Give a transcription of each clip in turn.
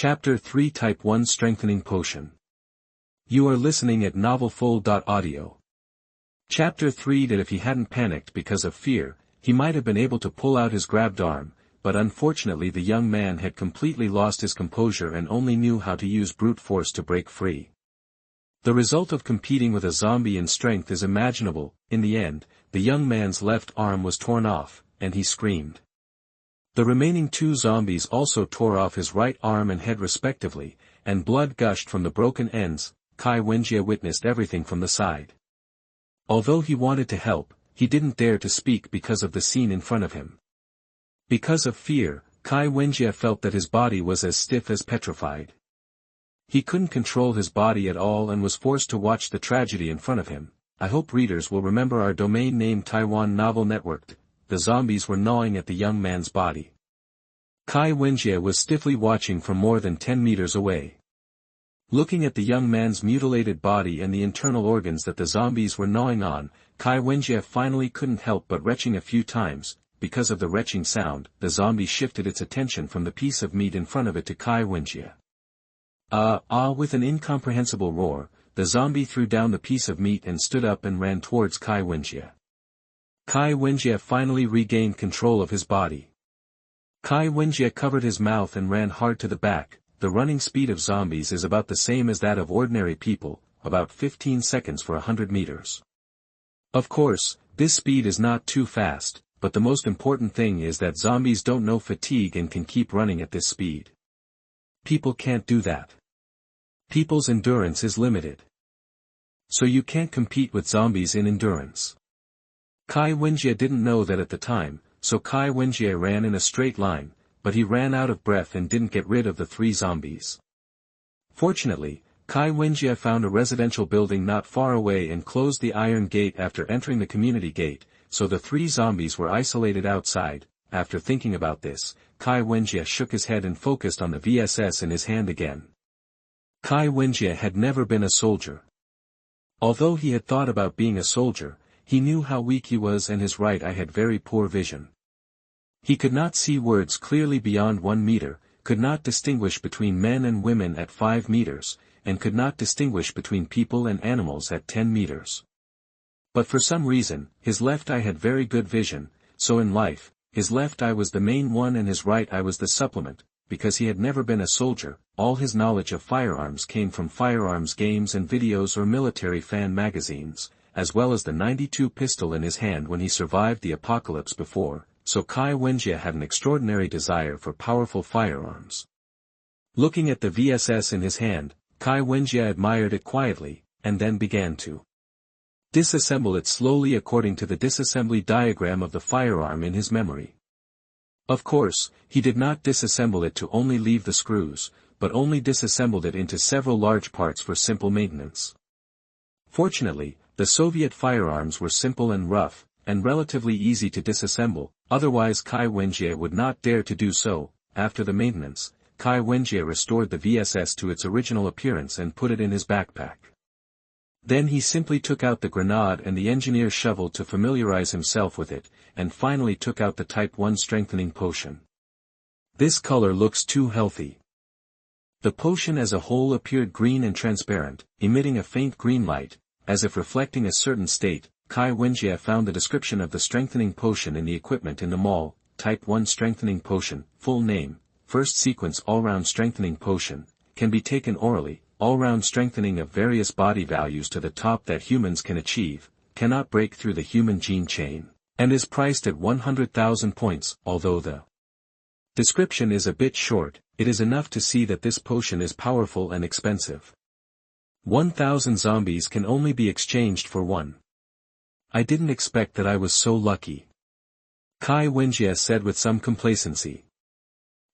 Chapter 3 Type 1 Strengthening Potion. You are listening at novelfull.audio. Chapter 3 That if he hadn't panicked because of fear, he might have been able to pull out his grabbed arm, but unfortunately the young man had completely lost his composure and only knew how to use brute force to break free. The result of competing with a zombie in strength is imaginable. In the end, the young man's left arm was torn off, and he screamed. The remaining two zombies also tore off his right arm and head respectively, and blood gushed from the broken ends. Kai Wenjie witnessed everything from the side. Although he wanted to help, he didn't dare to speak because of the scene in front of him. Because of fear, Kai Wenjie felt that his body was as stiff as petrified. He couldn't control his body at all and was forced to watch the tragedy in front of him. I hope readers will remember our domain name Taiwan Novel Network. The zombies were gnawing at the young man's body. Kai Wenjie was stiffly watching from more than 10 meters away. Looking at the young man's mutilated body and the internal organs that the zombies were gnawing on, Kai Wenjie finally couldn't help but retching a few times. Because of the retching sound, the zombie shifted its attention from the piece of meat in front of it to Kai Wenjie. With an incomprehensible roar, the zombie threw down the piece of meat and stood up and ran towards Kai Wenjie. Kai Wenjie finally regained control of his body. Kai Wenjie covered his mouth and ran hard to the back. The running speed of zombies is about the same as that of ordinary people, about 15 seconds for 100 meters. Of course, this speed is not too fast, but the most important thing is that zombies don't know fatigue and can keep running at this speed. People can't do that. People's endurance is limited. So you can't compete with zombies in endurance. Kai Wenjie didn't know that at the time, so Kai Wenjie ran in a straight line, but he ran out of breath and didn't get rid of the three zombies. Fortunately, Kai Wenjie found a residential building not far away and closed the iron gate after entering the community gate, so the three zombies were isolated outside. After thinking about this, Kai Wenjie shook his head and focused on the VSS in his hand again. Kai Wenjie had never been a soldier. Although he had thought about being a soldier, he knew how weak he was and his right eye had very poor vision. He could not see words clearly beyond 1 meter, could not distinguish between men and women at 5 meters, and could not distinguish between people and animals at 10 meters. But for some reason, his left eye had very good vision, so in life, his left eye was the main one and his right eye was the supplement. Because he had never been a soldier, all his knowledge of firearms came from firearms games and videos or military fan magazines, as well as the 92 pistol in his hand when he survived the apocalypse before, so Kai Wenjie had an extraordinary desire for powerful firearms. Looking at the VSS in his hand, Kai Wenjie admired it quietly, and then began to disassemble it slowly according to the disassembly diagram of the firearm in his memory. Of course, he did not disassemble it to only leave the screws, but only disassembled it into several large parts for simple maintenance. Fortunately, the Soviet firearms were simple and rough, and relatively easy to disassemble, otherwise Kai Wenjie would not dare to do so. After the maintenance, Kai Wenjie restored the VSS to its original appearance and put it in his backpack. Then he simply took out the grenade and the engineer's shovel to familiarize himself with it, and finally took out the Type 1 strengthening potion. This color looks too healthy. The potion as a whole appeared green and transparent, emitting a faint green light, as if reflecting a certain state. Kai Wenjie found the description of the strengthening potion in the equipment in the mall. Type 1 strengthening potion, full name, first sequence all-round strengthening potion, can be taken orally, all-round strengthening of various body values to the top that humans can achieve, cannot break through the human gene chain, and is priced at 100,000 points. Although the description is a bit short, it is enough to see that this potion is powerful and expensive. 1,000 zombies can only be exchanged for one. I didn't expect that I was so lucky. Kai Wenjie said with some complacency.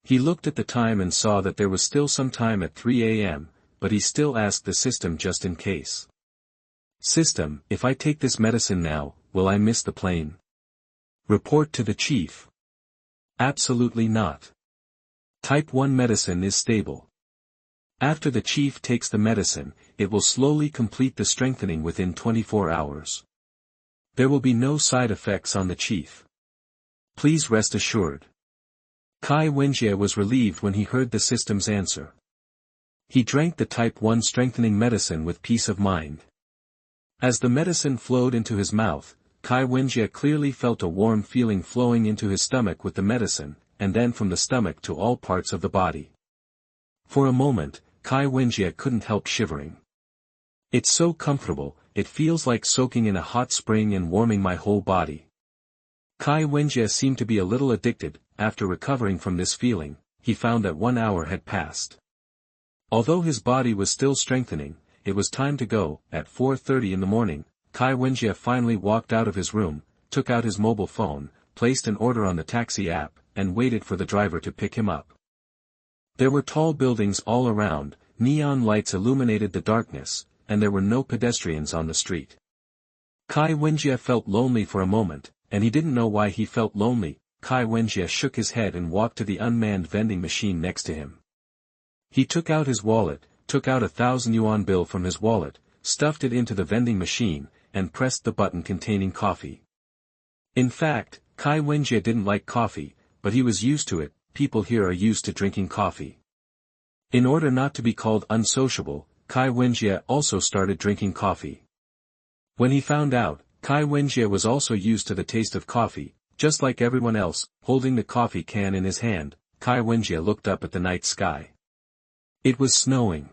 He looked at the time and saw that there was still some time at 3 a.m., but he still asked the system just in case. System, if I take this medicine now, will I miss the plane? Report to the chief. Absolutely not. Type 1 medicine is stable. After the chief takes the medicine, it will slowly complete the strengthening within 24 hours. There will be no side effects on the chief. Please rest assured. Kai Wenjie was relieved when he heard the system's answer. He drank the Type 1 strengthening medicine with peace of mind. As the medicine flowed into his mouth, Kai Wenjie clearly felt a warm feeling flowing into his stomach with the medicine, and then from the stomach to all parts of the body. For a moment, Kai Wenjie couldn't help shivering. It's so comfortable, it feels like soaking in a hot spring and warming my whole body. Kai Wenjie seemed to be a little addicted. After recovering from this feeling, he found that 1 hour had passed. Although his body was still strengthening, it was time to go. At 4:30 in the morning, Kai Wenjie finally walked out of his room, took out his mobile phone, placed an order on the taxi app, and waited for the driver to pick him up. There were tall buildings all around, neon lights illuminated the darkness, and there were no pedestrians on the street. Kai Wenjie felt lonely for a moment, and he didn't know why he felt lonely. Kai Wenjie shook his head and walked to the unmanned vending machine next to him. He took out his wallet, took out a 1,000 yuan bill from his wallet, stuffed it into the vending machine, and pressed the button containing coffee. In fact, Kai Wenjie didn't like coffee, but he was used to it. People here are used to drinking coffee. In order not to be called unsociable, Kai Wenjie also started drinking coffee. When he found out, Kai Wenjie was also used to the taste of coffee. Just like everyone else, holding the coffee can in his hand, Kai Wenjie looked up at the night sky. It was snowing.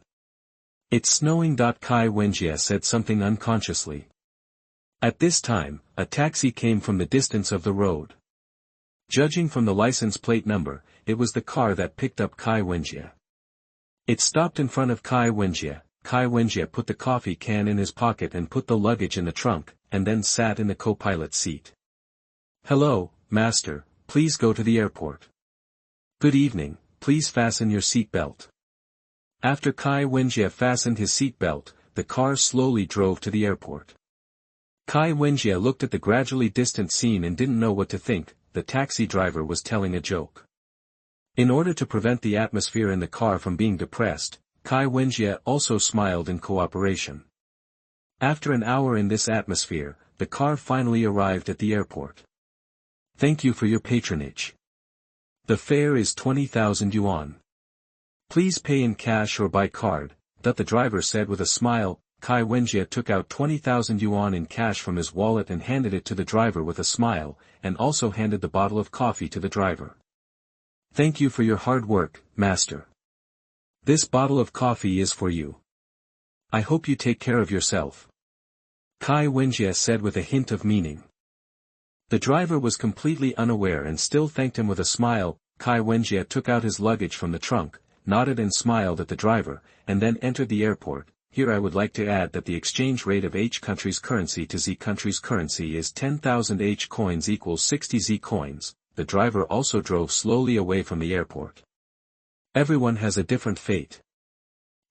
It's snowing. Kai Wenjie said something unconsciously. At this time, a taxi came from the distance of the road. Judging from the license plate number, it was the car that picked up Kai Wenjie. It stopped in front of Kai Wenjie. Kai Wenjie put the coffee can in his pocket and put the luggage in the trunk, and then sat in the co-pilot seat. Hello, master, please go to the airport. Good evening, please fasten your seat belt. After Kai Wenjie fastened his seat belt, the car slowly drove to the airport. Kai Wenjie looked at the gradually distant scene and didn't know what to think. The taxi driver was telling a joke. In order to prevent the atmosphere in the car from being depressed, Kai Wenjie also smiled in cooperation. After an hour in this atmosphere, the car finally arrived at the airport. Thank you for your patronage. The fare is 20,000 yuan. Please pay in cash or by card, that the driver said with a smile. Kai Wenjie took out 20,000 yuan in cash from his wallet and handed it to the driver with a smile, and also handed the bottle of coffee to the driver. Thank you for your hard work, master. This bottle of coffee is for you. I hope you take care of yourself. Kai Wenjie said with a hint of meaning. The driver was completely unaware and still thanked him with a smile. Kai Wenjie took out his luggage from the trunk, nodded and smiled at the driver, and then entered the airport. Here I would like to add that the exchange rate of H country's currency to Z country's currency is 10,000 H coins equals 60 Z coins. The driver also drove slowly away from the airport. Everyone has a different fate.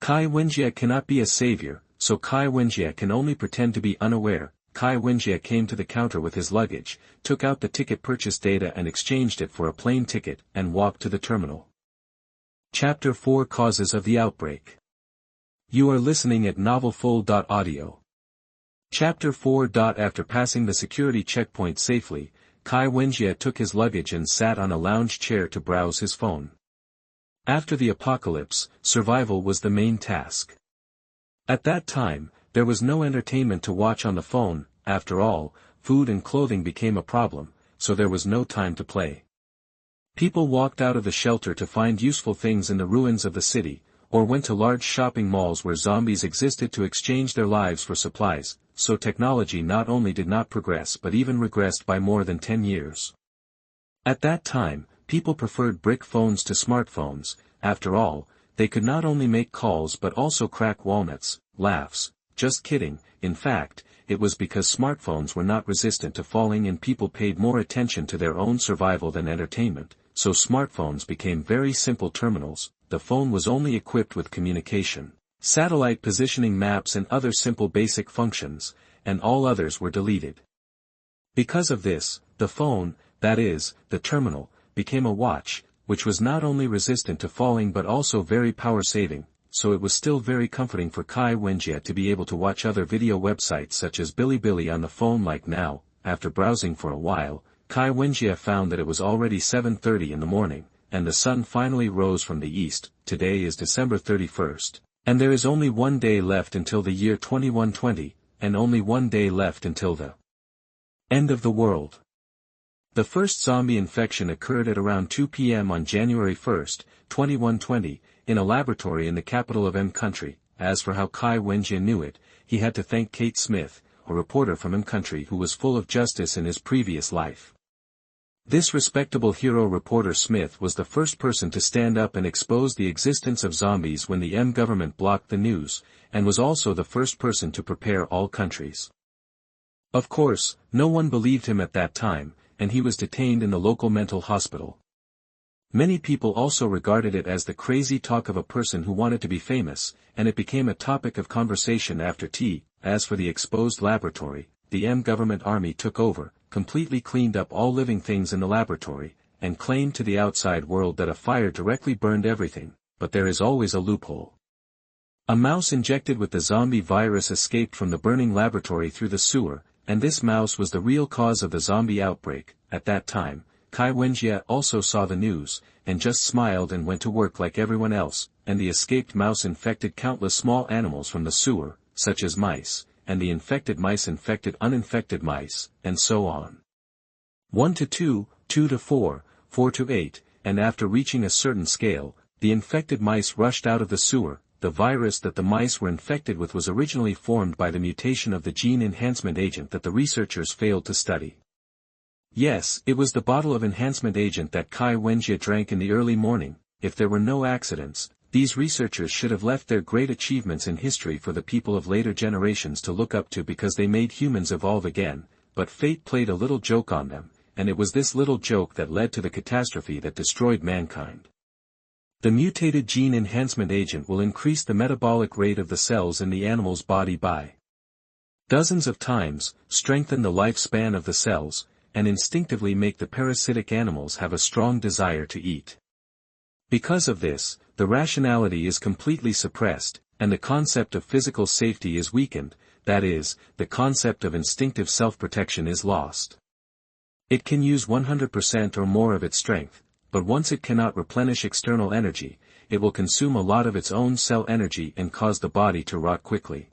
Kai Wenjie cannot be a savior, so Kai Wenjie can only pretend to be unaware. Kai Wenjie came to the counter with his luggage, took out the ticket purchase data and exchanged it for a plane ticket, and walked to the terminal. Chapter 4 Causes of the Outbreak. You are listening at novelfull.audio. Chapter 4. After passing the security checkpoint safely, Kai Wenjie took his luggage and sat on a lounge chair to browse his phone. After the apocalypse, survival was the main task. At that time, there was no entertainment to watch on the phone. After all, food and clothing became a problem, so there was no time to play. People walked out of the shelter to find useful things in the ruins of the city, or went to large shopping malls where zombies existed to exchange their lives for supplies, so technology not only did not progress but even regressed by more than 10 years. At that time, people preferred brick phones to smartphones. After all, they could not only make calls but also crack walnuts. Laughs. Just kidding. In fact, it was because smartphones were not resistant to falling and people paid more attention to their own survival than entertainment, so smartphones became very simple terminals. The phone was only equipped with communication, satellite positioning maps and other simple basic functions, and all others were deleted. Because of this, the phone, that is, the terminal, became a watch, which was not only resistant to falling but also very power-saving, so it was still very comforting for Kai Wenjie to be able to watch other video websites such as Bilibili on the phone like now. After browsing for a while, Kai Wenjie found that it was already 7:30 in the morning, and the sun finally rose from the east. Today is December 31st, and there is only one day left until the year 2120, and only one day left until the end of the world. The first zombie infection occurred at around 2 p.m. on January 1, 2120, in a laboratory in the capital of M country. As for how Kai Wenjie knew it, he had to thank Kate Smith, a reporter from M country who was full of justice in his previous life. This respectable hero reporter Smith was the first person to stand up and expose the existence of zombies when the M government blocked the news, and was also the first person to prepare all countries. Of course, no one believed him at that time, and he was detained in the local mental hospital. Many people also regarded it as the crazy talk of a person who wanted to be famous, and it became a topic of conversation after tea. As for the exposed laboratory, the M government army took over, completely cleaned up all living things in the laboratory, and claimed to the outside world that a fire directly burned everything, but there is always a loophole. A mouse injected with the zombie virus escaped from the burning laboratory through the sewer, and this mouse was the real cause of the zombie outbreak. At that time, Kai Wenjie also saw the news, and just smiled and went to work like everyone else, and the escaped mouse infected countless small animals from the sewer, such as mice, and the infected mice infected uninfected mice, and so on. 1 to 2, 2 to 4, 4 to 8, and after reaching a certain scale, the infected mice rushed out of the sewer. The virus that the mice were infected with was originally formed by the mutation of the gene enhancement agent that the researchers failed to study. Yes, it was the bottle of enhancement agent that Kai Wenjie drank in the early morning. If there were no accidents, these researchers should have left their great achievements in history for the people of later generations to look up to, because they made humans evolve again, but fate played a little joke on them, and it was this little joke that led to the catastrophe that destroyed mankind. The mutated gene enhancement agent will increase the metabolic rate of the cells in the animal's body by dozens of times, strengthen the lifespan of the cells, and instinctively make the parasitic animals have a strong desire to eat. Because of this, the rationality is completely suppressed, and the concept of physical safety is weakened, that is, the concept of instinctive self-protection is lost. It can use 100% or more of its strength, but once it cannot replenish external energy, it will consume a lot of its own cell energy and cause the body to rot quickly.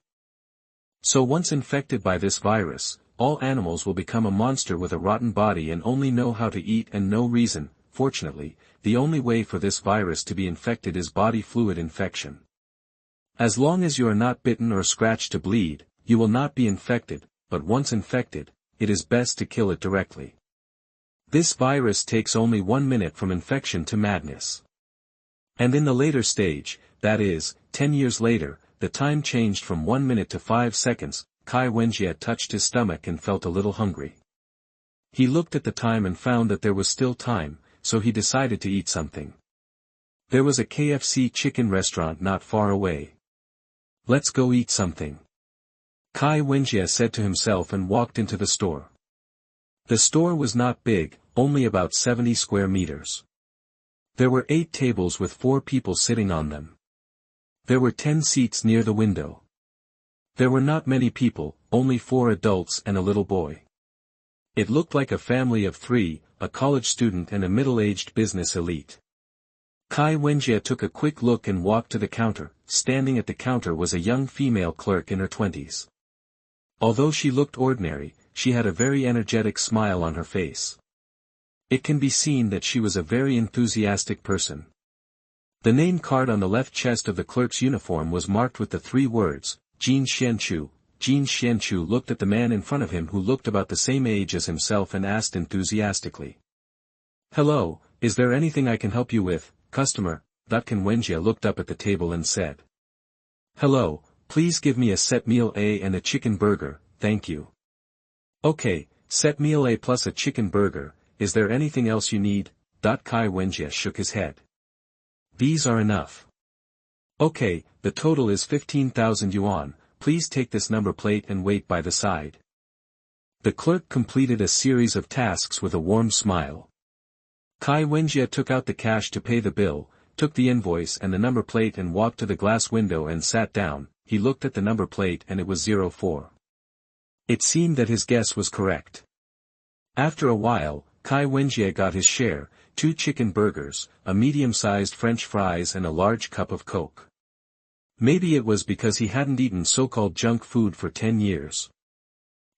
So once infected by this virus, all animals will become a monster with a rotten body and only know how to eat and no reason. Fortunately, the only way for this virus to be infected is body fluid infection. As long as you are not bitten or scratched to bleed, you will not be infected, but once infected, it is best to kill it directly. This virus takes only 1 minute from infection to madness. And in the later stage, that is, 10 years later, the time changed from 1 minute to 5 seconds. Kai Wenjie touched his stomach and felt a little hungry. He looked at the time and found that there was still time, so he decided to eat something. There was a KFC chicken restaurant not far away. Let's go eat something, Kai Wenjie said to himself and walked into the store. The store was not big, only about 70 square meters. There were 8 tables with 4 people sitting on them. There were 10 seats near the window. There were not many people, only 4 adults and a little boy. It looked like a family of 3, a college student and a middle-aged business elite. Kai Wenjie took a quick look and walked to the counter. Standing at the counter was a young female clerk in her 20s. Although she looked ordinary, she had a very energetic smile on her face. It can be seen that she was a very enthusiastic person. The name card on the left chest of the clerk's uniform was marked with the 3 words, Jin Xianchu. Jin Xianchu looked at the man in front of him who looked about the same age as himself and asked enthusiastically. Hello, is there anything I can help you with, customer? Kai Wenjie looked up at the table and said. Hello, please give me a set meal A and a chicken burger, thank you. Okay, set meal A plus a chicken burger, is there anything else you need? Kai Wenjie shook his head. These are enough. Okay, the total is 15,000 yuan, please take this number plate and wait by the side. The clerk completed a series of tasks with a warm smile. Kai Wenjie took out the cash to pay the bill, took the invoice and the number plate and walked to the glass window and sat down. He looked at the number plate and it was 04. It seemed that his guess was correct. After a while, Kai Wenjie got his share, 2 chicken burgers, a medium-sized French fries and a large cup of Coke. Maybe it was because he hadn't eaten so-called junk food for 10 years.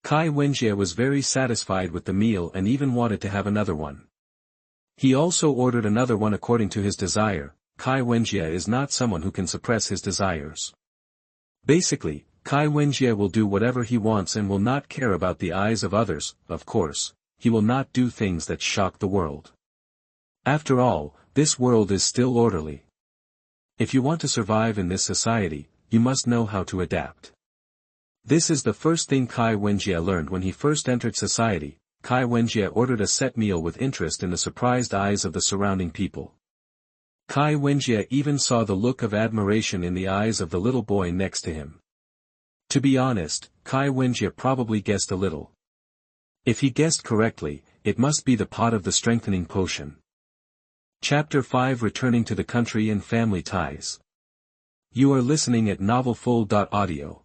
Kai Wenjie was very satisfied with the meal and even wanted to have another one. He also ordered another one according to his desire. Kai Wenjie is not someone who can suppress his desires. Basically, Kai Wenjie will do whatever he wants and will not care about the eyes of others. Of course, he will not do things that shock the world. After all, this world is still orderly. If you want to survive in this society, you must know how to adapt. This is the first thing Kai Wenjie learned when he first entered society. Kai Wenjie ordered a set meal with interest in the surprised eyes of the surrounding people. Kai Wenjie even saw the look of admiration in the eyes of the little boy next to him. To be honest, Kai Wenjie probably guessed a little. If he guessed correctly, it must be the pot of the strengthening potion. Chapter 5 Returning to the Country and Family Ties. You are listening at novelfull.audio.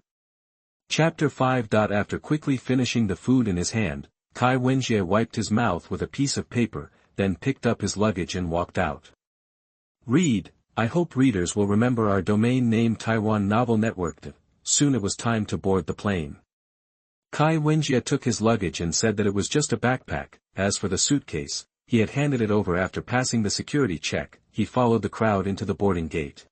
Chapter 5. After quickly finishing the food in his hand, Kai Wenjie wiped his mouth with a piece of paper, then picked up his luggage and walked out. Read, I hope readers will remember our domain name Taiwan Novel Network. Soon it was time to board the plane. Kai Wenjie took his luggage and said that it was just a backpack. As for the suitcase, he had handed it over after passing the security check. He followed the crowd into the boarding gate.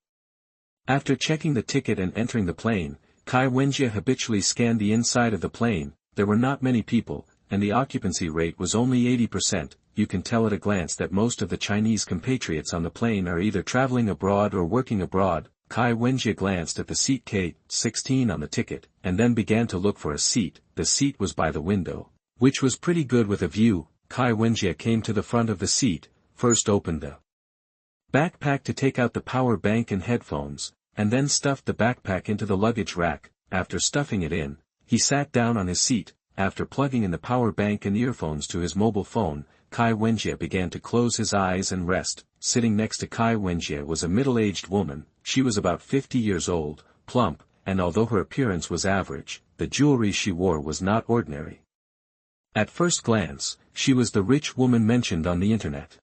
After checking the ticket and entering the plane, Kai Wenjie habitually scanned the inside of the plane. There were not many people, and the occupancy rate was only 80%. You can tell at a glance that most of the Chinese compatriots on the plane are either traveling abroad or working abroad. Kai Wenjie glanced at the seat K16 on the ticket, and then began to look for a seat. The seat was by the window, which was pretty good with a view. Kai Wenjie came to the front of the seat, first opened the backpack to take out the power bank and headphones, and then stuffed the backpack into the luggage rack. After stuffing it in, he sat down on his seat. After plugging in the power bank and earphones to his mobile phone, Kai Wenjie began to close his eyes and rest. Sitting next to Kai Wenjie was a middle-aged woman. She was about 50 years old, plump, and although her appearance was average, the jewelry she wore was not ordinary. At first glance, she was the rich woman mentioned on the internet.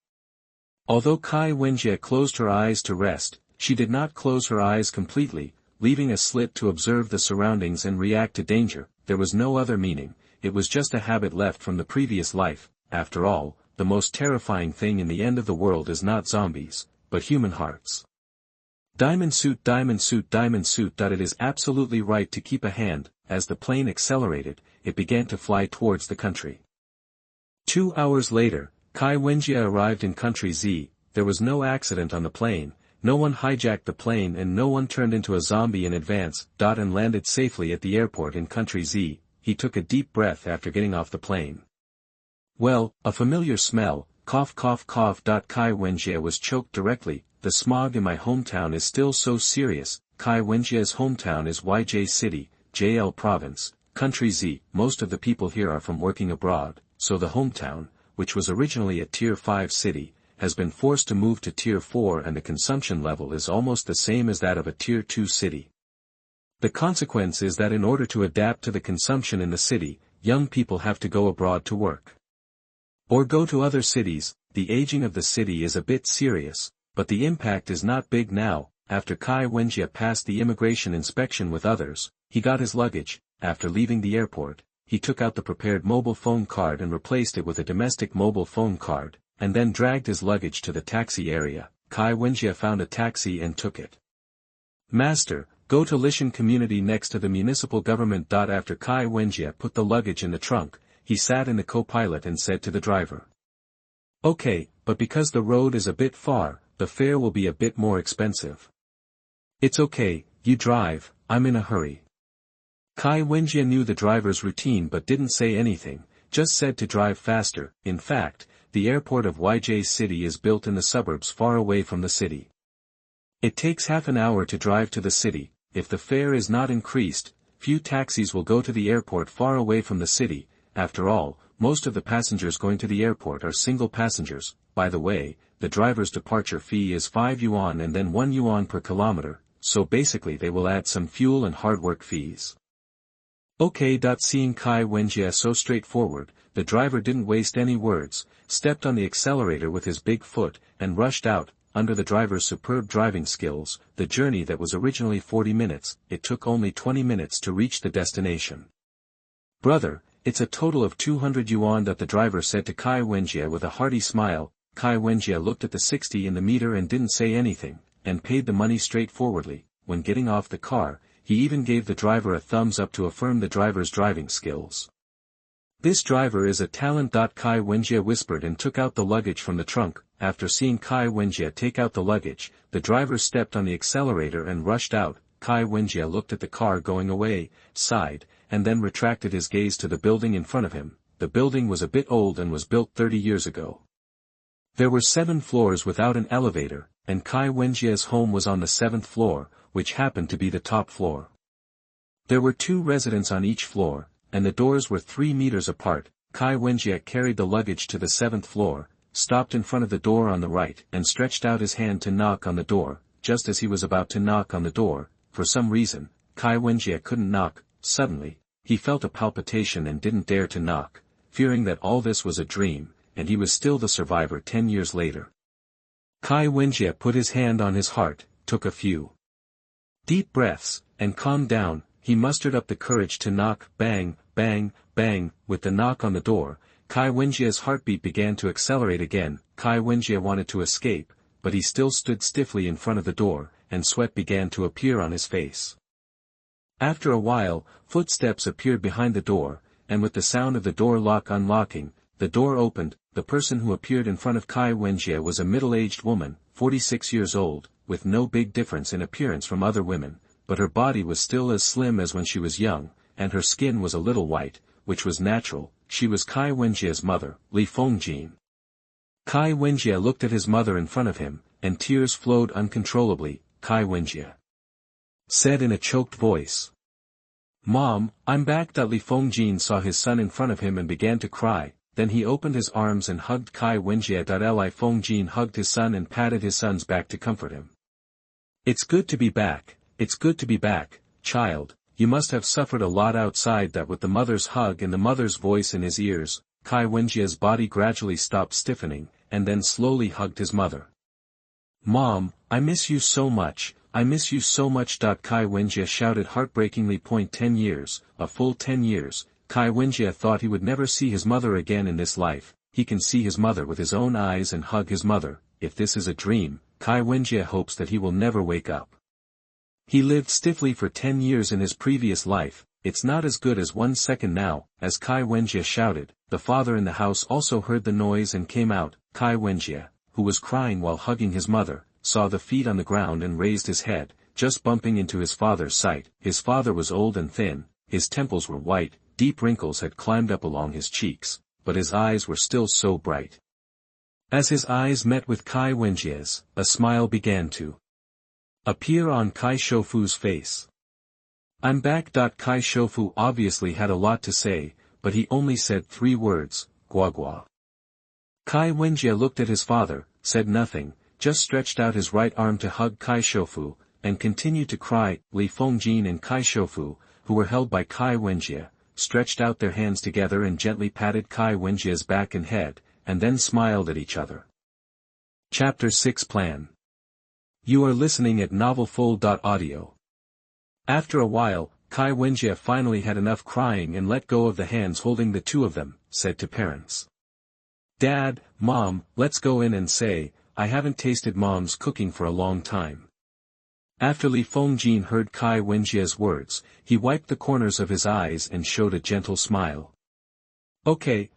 Although Kai Wenjie closed her eyes to rest, she did not close her eyes completely, leaving a slit to observe the surroundings and react to danger. There was no other meaning, it was just a habit left from the previous life. After all, the most terrifying thing in the end of the world is not zombies, but human hearts. Diamond suit, diamond suit, diamond suit. It is absolutely right to keep a hand. As the plane accelerated, it began to fly towards the country. 2 hours later, Kai Wenjie arrived in Country Z. There was no accident on the plane, no one hijacked the plane and no one turned into a zombie in advance. And landed safely at the airport in Country Z. He took a deep breath after getting off the plane. Well, a familiar smell, cough cough cough. Kai Wenjie was choked directly. The smog in my hometown is still so serious. Kai Wenjie's hometown is YJ City, JL Province, Country Z. Most of the people here are from working abroad, so the hometown, which was originally a Tier 5 city, has been forced to move to Tier 4 and the consumption level is almost the same as that of a Tier 2 city. The consequence is that in order to adapt to the consumption in the city, young people have to go abroad to work. Or go to other cities. The aging of the city is a bit serious, but the impact is not big now. After Kai Wenjie passed the immigration inspection with others, he got his luggage. After leaving the airport, he took out the prepared mobile phone card and replaced it with a domestic mobile phone card, and then dragged his luggage to the taxi area. Kai Wenjie found a taxi and took it. Master, go to Lishan community next to the municipal government. After Kai Wenjie put the luggage in the trunk, he sat in the co-pilot and said to the driver. Okay, but because the road is a bit far, the fare will be a bit more expensive. It's okay, you drive, I'm in a hurry. Kai Wenjie knew the driver's routine but didn't say anything, just said to drive faster. In fact, the airport of YJ City is built in the suburbs far away from the city. It takes half an hour to drive to the city. If the fare is not increased, few taxis will go to the airport far away from the city. After all, most of the passengers going to the airport are single passengers. By the way, the driver's departure fee is 5 yuan and then 1 yuan per kilometer, so basically they will add some fuel and hard work fees. Okay. Seeing Kai Wenjie so straightforward, the driver didn't waste any words, stepped on the accelerator with his big foot, and rushed out. Under the driver's superb driving skills, the journey that was originally 40 minutes, it took only 20 minutes to reach the destination. Brother, it's a total of 200 yuan, that the driver said to Kai Wenjie with a hearty smile. Kai Wenjie looked at the 60 in the meter and didn't say anything, and paid the money straightforwardly. When getting off the car, he even gave the driver a thumbs up to affirm the driver's driving skills. This driver is a talent. Kai Wenjie whispered and took out the luggage from the trunk. After seeing Kai Wenjie take out the luggage, the driver stepped on the accelerator and rushed out. Kai Wenjie looked at the car going away, sighed, and then retracted his gaze to the building in front of him. The building was a bit old and was built 30 years ago. There were 7 floors without an elevator, and Kai Wenjie's home was on the 7th floor, which happened to be the top floor. There were 2 residents on each floor, and the doors were 3 meters apart. Kai Wenjie carried the luggage to the 7th floor, stopped in front of the door on the right, and stretched out his hand to knock on the door. Just as he was about to knock on the door, for some reason, Kai Wenjie couldn't knock. Suddenly, he felt a palpitation and didn't dare to knock, fearing that all this was a dream, and he was still the survivor 10 years later. Kai Wenjie put his hand on his heart, took a few deep breaths, and calmed down. He mustered up the courage to knock. Bang, bang, bang. With the knock on the door, Kai Wenjie's heartbeat began to accelerate again. Kai Wenjie wanted to escape, but he still stood stiffly in front of the door, and sweat began to appear on his face. After a while, footsteps appeared behind the door, and with the sound of the door lock unlocking, the door opened. The person who appeared in front of Kai Wenjie was a middle-aged woman, 46 years old, with no big difference in appearance from other women, but her body was still as slim as when she was young, and her skin was a little white, which was natural. She was Kai Wenjie's mother, Li Fengjin. Kai Wenjie looked at his mother in front of him, and tears flowed uncontrollably. Kai Wenjie said in a choked voice, "Mom, I'm back." Li Fengjin saw his son in front of him and began to cry. Then he opened his arms and hugged Kai Wenjie. Li Fengjin hugged his son and patted his son's back to comfort him. "It's good to be back, it's good to be back, child. You must have suffered a lot outside." That with the mother's hug and the mother's voice in his ears, Kai Wenjie's body gradually stopped stiffening, and then slowly hugged his mother. "Mom, I miss you so much, I miss you so much." Kai Wenjie shouted heartbreakingly. 10 years, a full 10 years. Kai Wenjie thought he would never see his mother again in this life. He can see his mother with his own eyes and hug his mother. If this is a dream, Kai Wenjie hopes that he will never wake up. He lived stiffly for 10 years in his previous life. It's not as good as 1 second now. As Kai Wenjie shouted, the father in the house also heard the noise and came out. Kai Wenjie, who was crying while hugging his mother, saw the feet on the ground and raised his head, just bumping into his father's sight. His father was old and thin, his temples were white, deep wrinkles had climbed up along his cheeks, but his eyes were still so bright. As his eyes met with Kai Wenjie's, a smile began to appear on Kai Shoufu's face. "I'm back." Kai Shoufu obviously had a lot to say, but he only said 3 words, "Gua gua." Kai Wenjie looked at his father, said nothing, just stretched out his right arm to hug Kai Shoufu, and continued to cry. Li Fengjin and Kai Shoufu, who were held by Kai Wenjie, stretched out their hands together and gently patted Kai Wenjie's back and head, and then smiled at each other. Chapter 6 Plan. You are listening at novelfull.audio. After a while, Kai Wenjie finally had enough crying and let go of the hands holding the 2 of them, said to parents, "Dad, Mom, let's go in and say, I haven't tasted Mom's cooking for a long time." After Li Fengjin heard Kai Wenjie's words, he wiped the corners of his eyes and showed a gentle smile. Okay,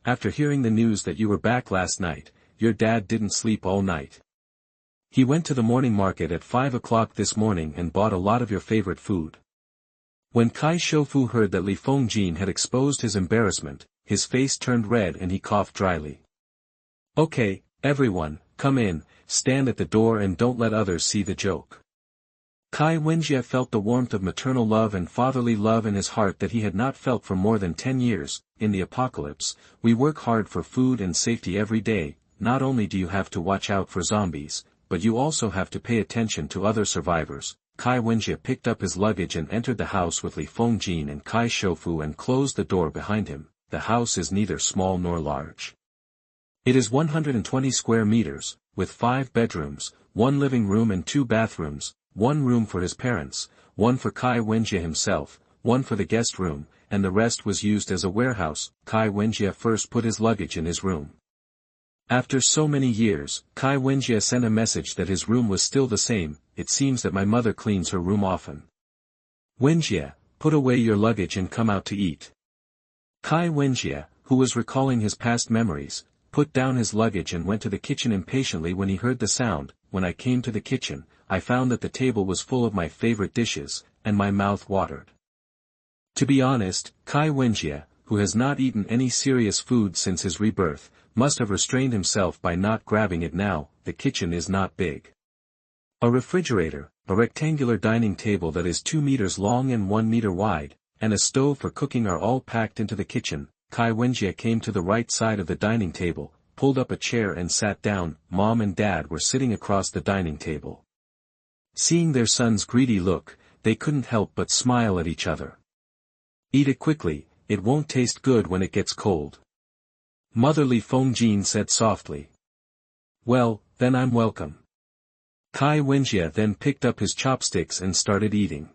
after hearing the news that you were back last night, your dad didn't sleep all night. He went to the morning market at 5 o'clock this morning and bought a lot of your favorite food." When Kai Shoufu heard that Li Fengjin had exposed his embarrassment, his face turned red and he coughed dryly. "Okay, everyone, come in, stand at the door and don't let others see the joke." Kai Wenjie felt the warmth of maternal love and fatherly love in his heart that he had not felt for more than 10 years. In the apocalypse, we work hard for food and safety every day. Not only do you have to watch out for zombies, but you also have to pay attention to other survivors. Kai Wenjie picked up his luggage and entered the house with Li Fongjin and Kai Shoufu and closed the door behind him. The house is neither small nor large. It is 120 square meters, with 5 bedrooms, 1 living room and 2 bathrooms, 1 room for his parents, 1 for Kai Wenjie himself, 1 for the guest room, and the rest was used as a warehouse. Kai Wenjie first put his luggage in his room. After so many years, Kai Wenjie sent a message that his room was still the same. It seems that my mother cleans her room often. Wenjie, put away your luggage and come out to eat. Kai Wenjie, who was recalling his past memories, put down his luggage and went to the kitchen impatiently when he heard the sound. When I came to the kitchen, I found that the table was full of my favorite dishes, and my mouth watered. To be honest, Kai Wenjie, who has not eaten any serious food since his rebirth, must have restrained himself by not grabbing it now. The kitchen is not big. A refrigerator, a rectangular dining table that is 2 meters long and 1 meter wide, and a stove for cooking are all packed into the kitchen. Kai Wenjie came to the right side of the dining table, pulled up a chair and sat down. Mom and Dad were sitting across the dining table. Seeing their son's greedy look, they couldn't help but smile at each other. Eat it quickly, it won't taste good when it gets cold. Mother Li Fongjin said softly. Well, then I'm welcome. Kai Wenjie then picked up his chopsticks and started eating.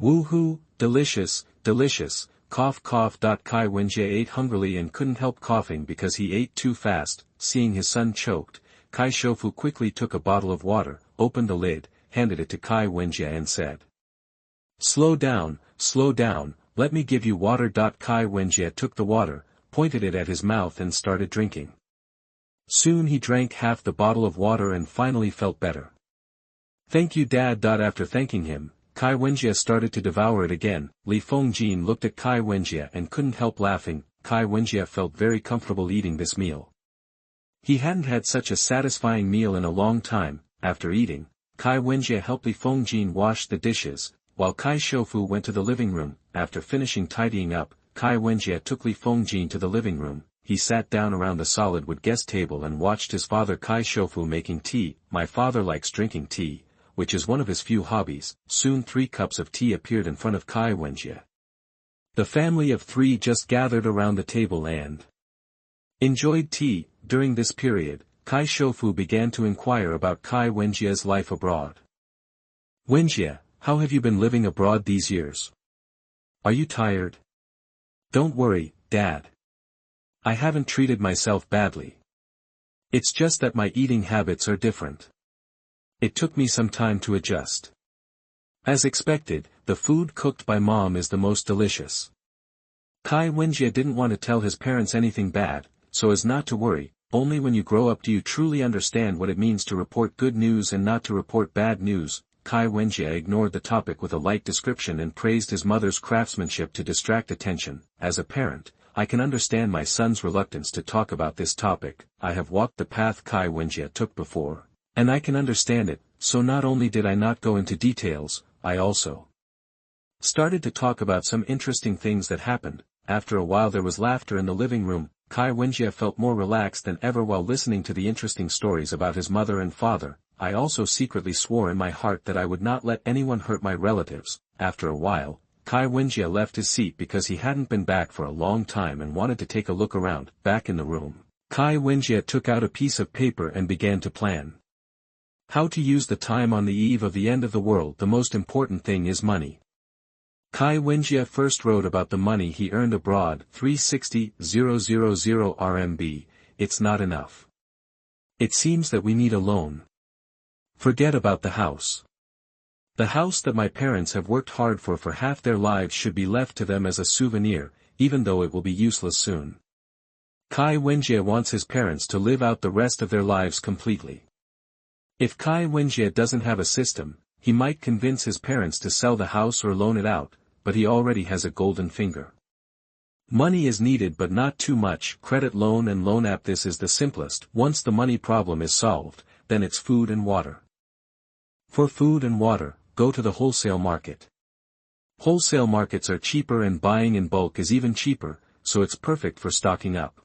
Woohoo, delicious, delicious, cough cough. Kai Wenjie ate hungrily and couldn't help coughing because he ate too fast. Seeing his son choked, Kai Shoufu quickly took a bottle of water, opened the lid, handed it to Kai Wenjie and said. Slow down, let me give you water. Kai Wenjie took the water, pointed it at his mouth and started drinking. Soon he drank half the bottle of water and finally felt better. Thank you, Dad. After thanking him, Kai Wenjie started to devour it again. Li Fongjin looked at Kai Wenjie and couldn't help laughing. Kai Wenjie felt very comfortable eating this meal. He hadn't had such a satisfying meal in a long time. After eating, Kai Wenjie helped Li Fongjin wash the dishes, while Kai Shoufu went to the living room. After finishing tidying up, Kai Wenjie took Li Fongjin to the living room. He sat down around the solid wood guest table and watched his father Kai Shoufu making tea. My father likes drinking tea, which is one of his few hobbies. Soon 3 cups of tea appeared in front of Kai Wenjie. The family of 3 just gathered around the table and enjoyed tea. During this period, Kai Shoufu began to inquire about Kai Wenjie's life abroad. Wenjie, how have you been living abroad these years? Are you tired? Don't worry, Dad. I haven't treated myself badly. It's just that my eating habits are different. It took me some time to adjust. As expected, the food cooked by Mom is the most delicious. Kai Wenjie didn't want to tell his parents anything bad, so as not to worry. Only when you grow up do you truly understand what it means to report good news and not to report bad news. Kai Wenjie ignored the topic with a light description and praised his mother's craftsmanship to distract attention. As a parent, I can understand my son's reluctance to talk about this topic. I have walked the path Kai Wenjie took before, and I can understand it, so not only did I not go into details, I also started to talk about some interesting things that happened. After a while there was laughter in the living room. Kai Wenjie felt more relaxed than ever while listening to the interesting stories about his mother and father. I also secretly swore in my heart that I would not let anyone hurt my relatives. After a while, Kai Wenjie left his seat because he hadn't been back for a long time and wanted to take a look around. Back in the room, Kai Wenjie took out a piece of paper and began to plan how to use the time on the eve of the end of the world. The most important thing is money. Kai Wenjie first wrote about the money he earned abroad. 360,000 RMB, it's not enough. It seems that we need a loan. Forget about the house. The house that my parents have worked hard for half their lives should be left to them as a souvenir, even though it will be useless soon. Kai Wenjie wants his parents to live out the rest of their lives completely. If Kai Wenjie doesn't have a system, he might convince his parents to sell the house or loan it out, but he already has a golden finger. Money is needed but not too much. Credit loan and loan app. This is the simplest. Once the money problem is solved, then it's food and water. For food and water, go to the wholesale market. Wholesale markets are cheaper and buying in bulk is even cheaper, so it's perfect for stocking up.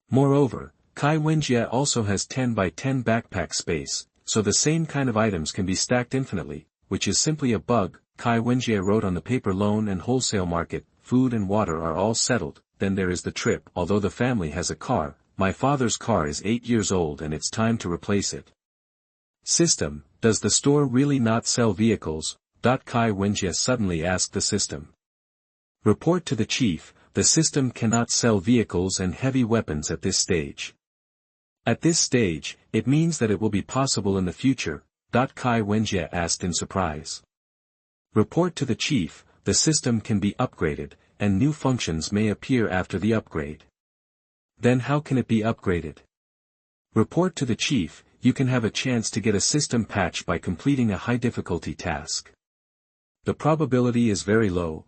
Moreover, Kai Wenjie also has 10 by 10 backpack space, so the same kind of items can be stacked infinitely, which is simply a bug. Kai Wenjie wrote on the paper. Loan and wholesale market, food and water are all settled. Then there is the trip. Although the family has a car, my father's car is 8 years old and it's time to replace it. System, does the store really not sell vehicles? Kai Wenjie suddenly asked the system. Report to the chief, the system cannot sell vehicles and heavy weapons at this stage. At this stage, it means that it will be possible in the future. Kai Wenjie asked in surprise. Report to the chief, the system can be upgraded, and new functions may appear after the upgrade. Then how can it be upgraded? Report to the chief, you can have a chance to get a system patch by completing a high difficulty task. The probability is very low.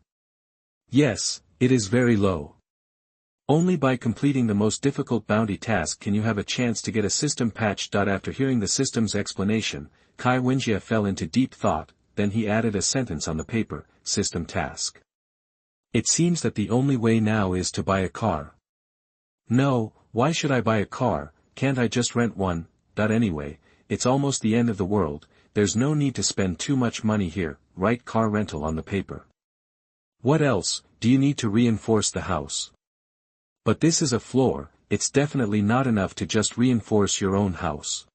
Yes, it is very low. Only by completing the most difficult bounty task can you have a chance to get a system patch. After hearing the system's explanation, Kai Wenjie fell into deep thought, then he added a sentence on the paper, system task. It seems that the only way now is to buy a car. No, why should I buy a car? Can't I just rent one? Anyway, it's almost the end of the world, there's no need to spend too much money here. Write car rental on the paper. What else? Do you need to reinforce the house? But this is a floor, it's definitely not enough to just reinforce your own house.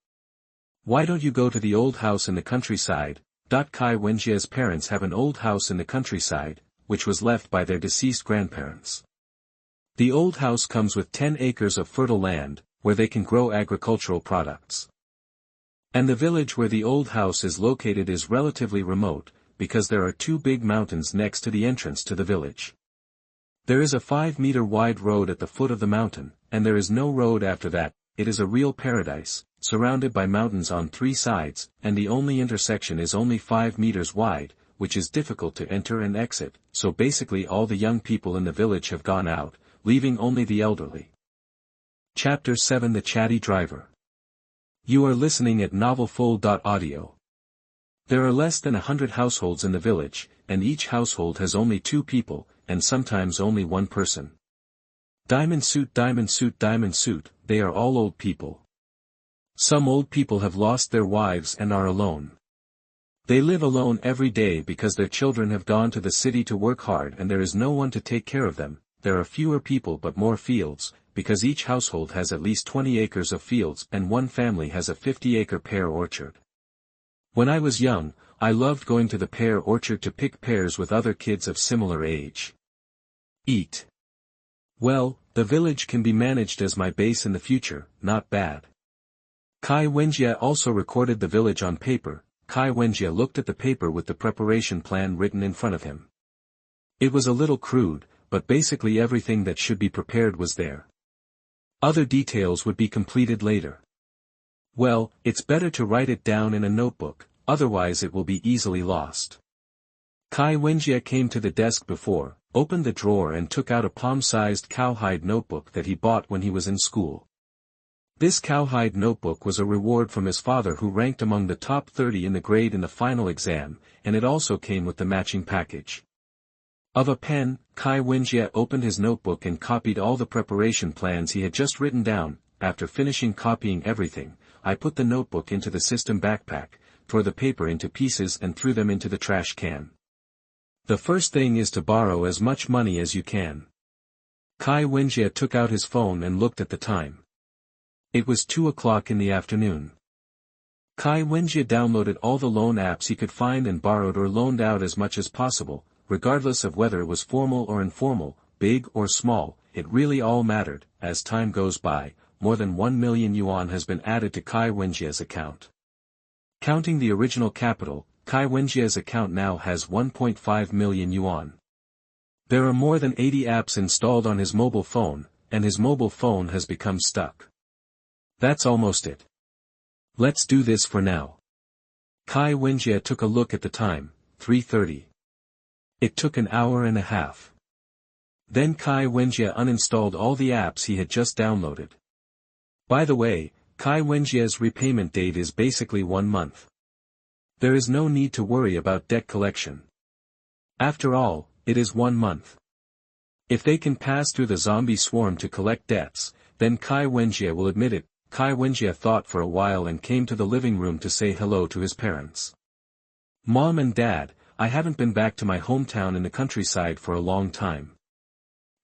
Why don't you go to the old house in the countryside? Kai Wenjie's parents have an old house in the countryside, which was left by their deceased grandparents. The old house comes with 10 acres of fertile land, where they can grow agricultural products. And the village where the old house is located is relatively remote, because there are 2 big mountains next to the entrance to the village. There is a 5-meter wide road at the foot of the mountain, and there is no road after that. It is a real paradise, surrounded by mountains on 3 sides, and the only intersection is only 5 meters wide, which is difficult to enter and exit, so basically all the young people in the village have gone out, leaving only the elderly. Chapter 7 The Chatty Driver. You are listening at novelfull.audio. There are less than 100 households in the village, and each household has only 2 people, and sometimes only 1 person. Diamond suit, diamond suit, diamond suit, they are all old people. Some old people have lost their wives and are alone. They live alone every day because their children have gone to the city to work hard and there is no one to take care of them. There are fewer people but more fields, because each household has at least 20 acres of fields and one family has a 50-acre pear orchard. When I was young, I loved going to the pear orchard to pick pears with other kids of similar age. Eat. Well, the village can be managed as my base in the future, not bad. Kai Wenjie also recorded the village on paper. Kai Wenjie looked at the paper with the preparation plan written in front of him. It was a little crude, but basically everything that should be prepared was there. Other details would be completed later. Well, it's better to write it down in a notebook, otherwise it will be easily lost. Kai Wenjie came to the desk before, opened the drawer and took out a palm-sized cowhide notebook that he bought when he was in school. This cowhide notebook was a reward from his father who ranked among the top 30 in the grade in the final exam, and it also came with the matching package. Of a pen, Kai Wenjie opened his notebook and copied all the preparation plans he had just written down. After finishing copying everything, I put the notebook into the system backpack, tore the paper into pieces and threw them into the trash can. The first thing is to borrow as much money as you can. Kai Wenjie took out his phone and looked at the time. It was 2 o'clock in the afternoon. Kai Wenjie downloaded all the loan apps he could find and borrowed or loaned out as much as possible, regardless of whether it was formal or informal, big or small. It really all mattered. As time goes by, more than 1 million yuan has been added to Kai Wenjie's account. Counting the original capital, Kai Wenjie's account now has 1.5 million yuan. There are more than 80 apps installed on his mobile phone, and his mobile phone has become stuck. That's almost it. Let's do this for now. Kai Wenjie took a look at the time, 3:30. It took an hour and a half. Then Kai Wenjie uninstalled all the apps he had just downloaded. By the way, Kai Wenjie's repayment date is basically 1 month. There is no need to worry about debt collection. After all, it is 1 month. If they can pass through the zombie swarm to collect debts, then Kai Wenjie will admit it. Kai Wenjie thought for a while and came to the living room to say hello to his parents. Mom and Dad, I haven't been back to my hometown in the countryside for a long time.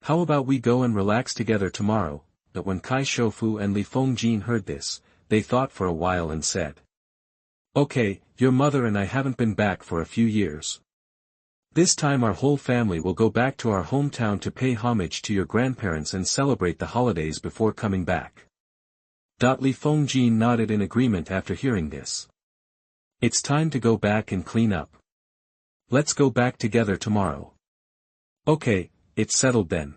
How about we go and relax together tomorrow? But when Kai Shoufu and Li Fengjin heard this, they thought for a while and said, "Okay, your mother and I haven't been back for a few years. This time our whole family will go back to our hometown to pay homage to your grandparents and celebrate the holidays before coming back." Li Fengjin nodded in agreement after hearing this. "It's time to go back and clean up. Let's go back together tomorrow." "Okay, it's settled then.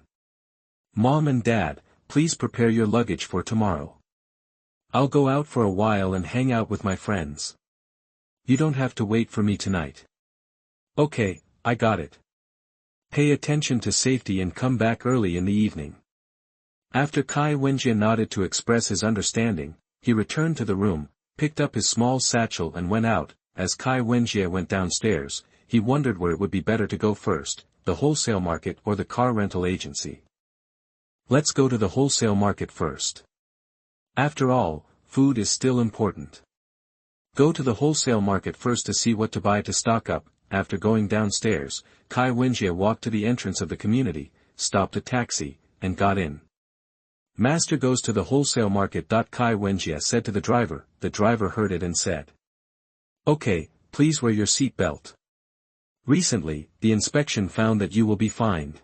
Mom and Dad, please prepare your luggage for tomorrow. I'll go out for a while and hang out with my friends. You don't have to wait for me tonight." "Okay, I got it. Pay attention to safety and come back early in the evening." After Kai Wenjie nodded to express his understanding, he returned to the room, picked up his small satchel and went out. As Kai Wenjie went downstairs, he wondered where it would be better to go first, the wholesale market or the car rental agency. Let's go to the wholesale market first. After all, food is still important. Go to the wholesale market first to see what to buy to stock up. After going downstairs, Kai Wenjie walked to the entrance of the community, stopped a taxi, and got in. "Master goes to the wholesale market." Kai Wenjie said to the driver. The driver heard it and said, "Okay, please wear your seat belt. Recently, the inspection found that you will be fined."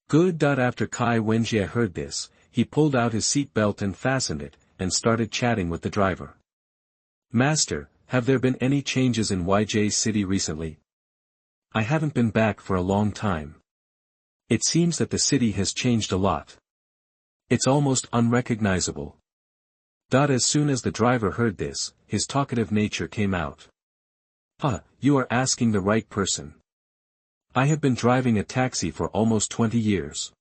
"Good." After Kai Wenjie heard this, he pulled out his seat belt and fastened it, and started chatting with the driver. "Master, have there been any changes in YJ City recently? I haven't been back for a long time. It seems that the city has changed a lot. It's almost unrecognizable." As soon as the driver heard this, his talkative nature came out. You are asking the right person. I have been driving a taxi for almost 20 years.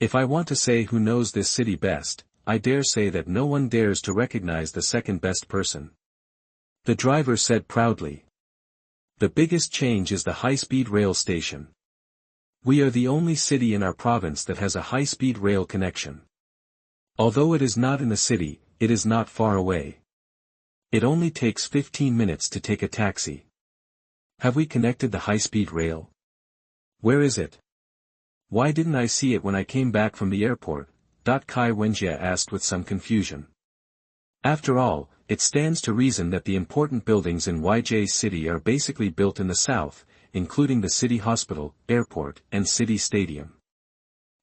If I want to say who knows this city best, I dare say that no one dares to recognize the second best person." The driver said proudly. "The biggest change is the high-speed rail station. We are the only city in our province that has a high-speed rail connection. Although it is not in the city, it is not far away. It only takes 15 minutes to take a taxi. Have we connected the high-speed rail? Where is it? Why didn't I see it when I came back from the airport?" Kai Wenjie asked with some confusion. After all, it stands to reason that the important buildings in YJ City are basically built in the south, including the city hospital, airport, and city stadium.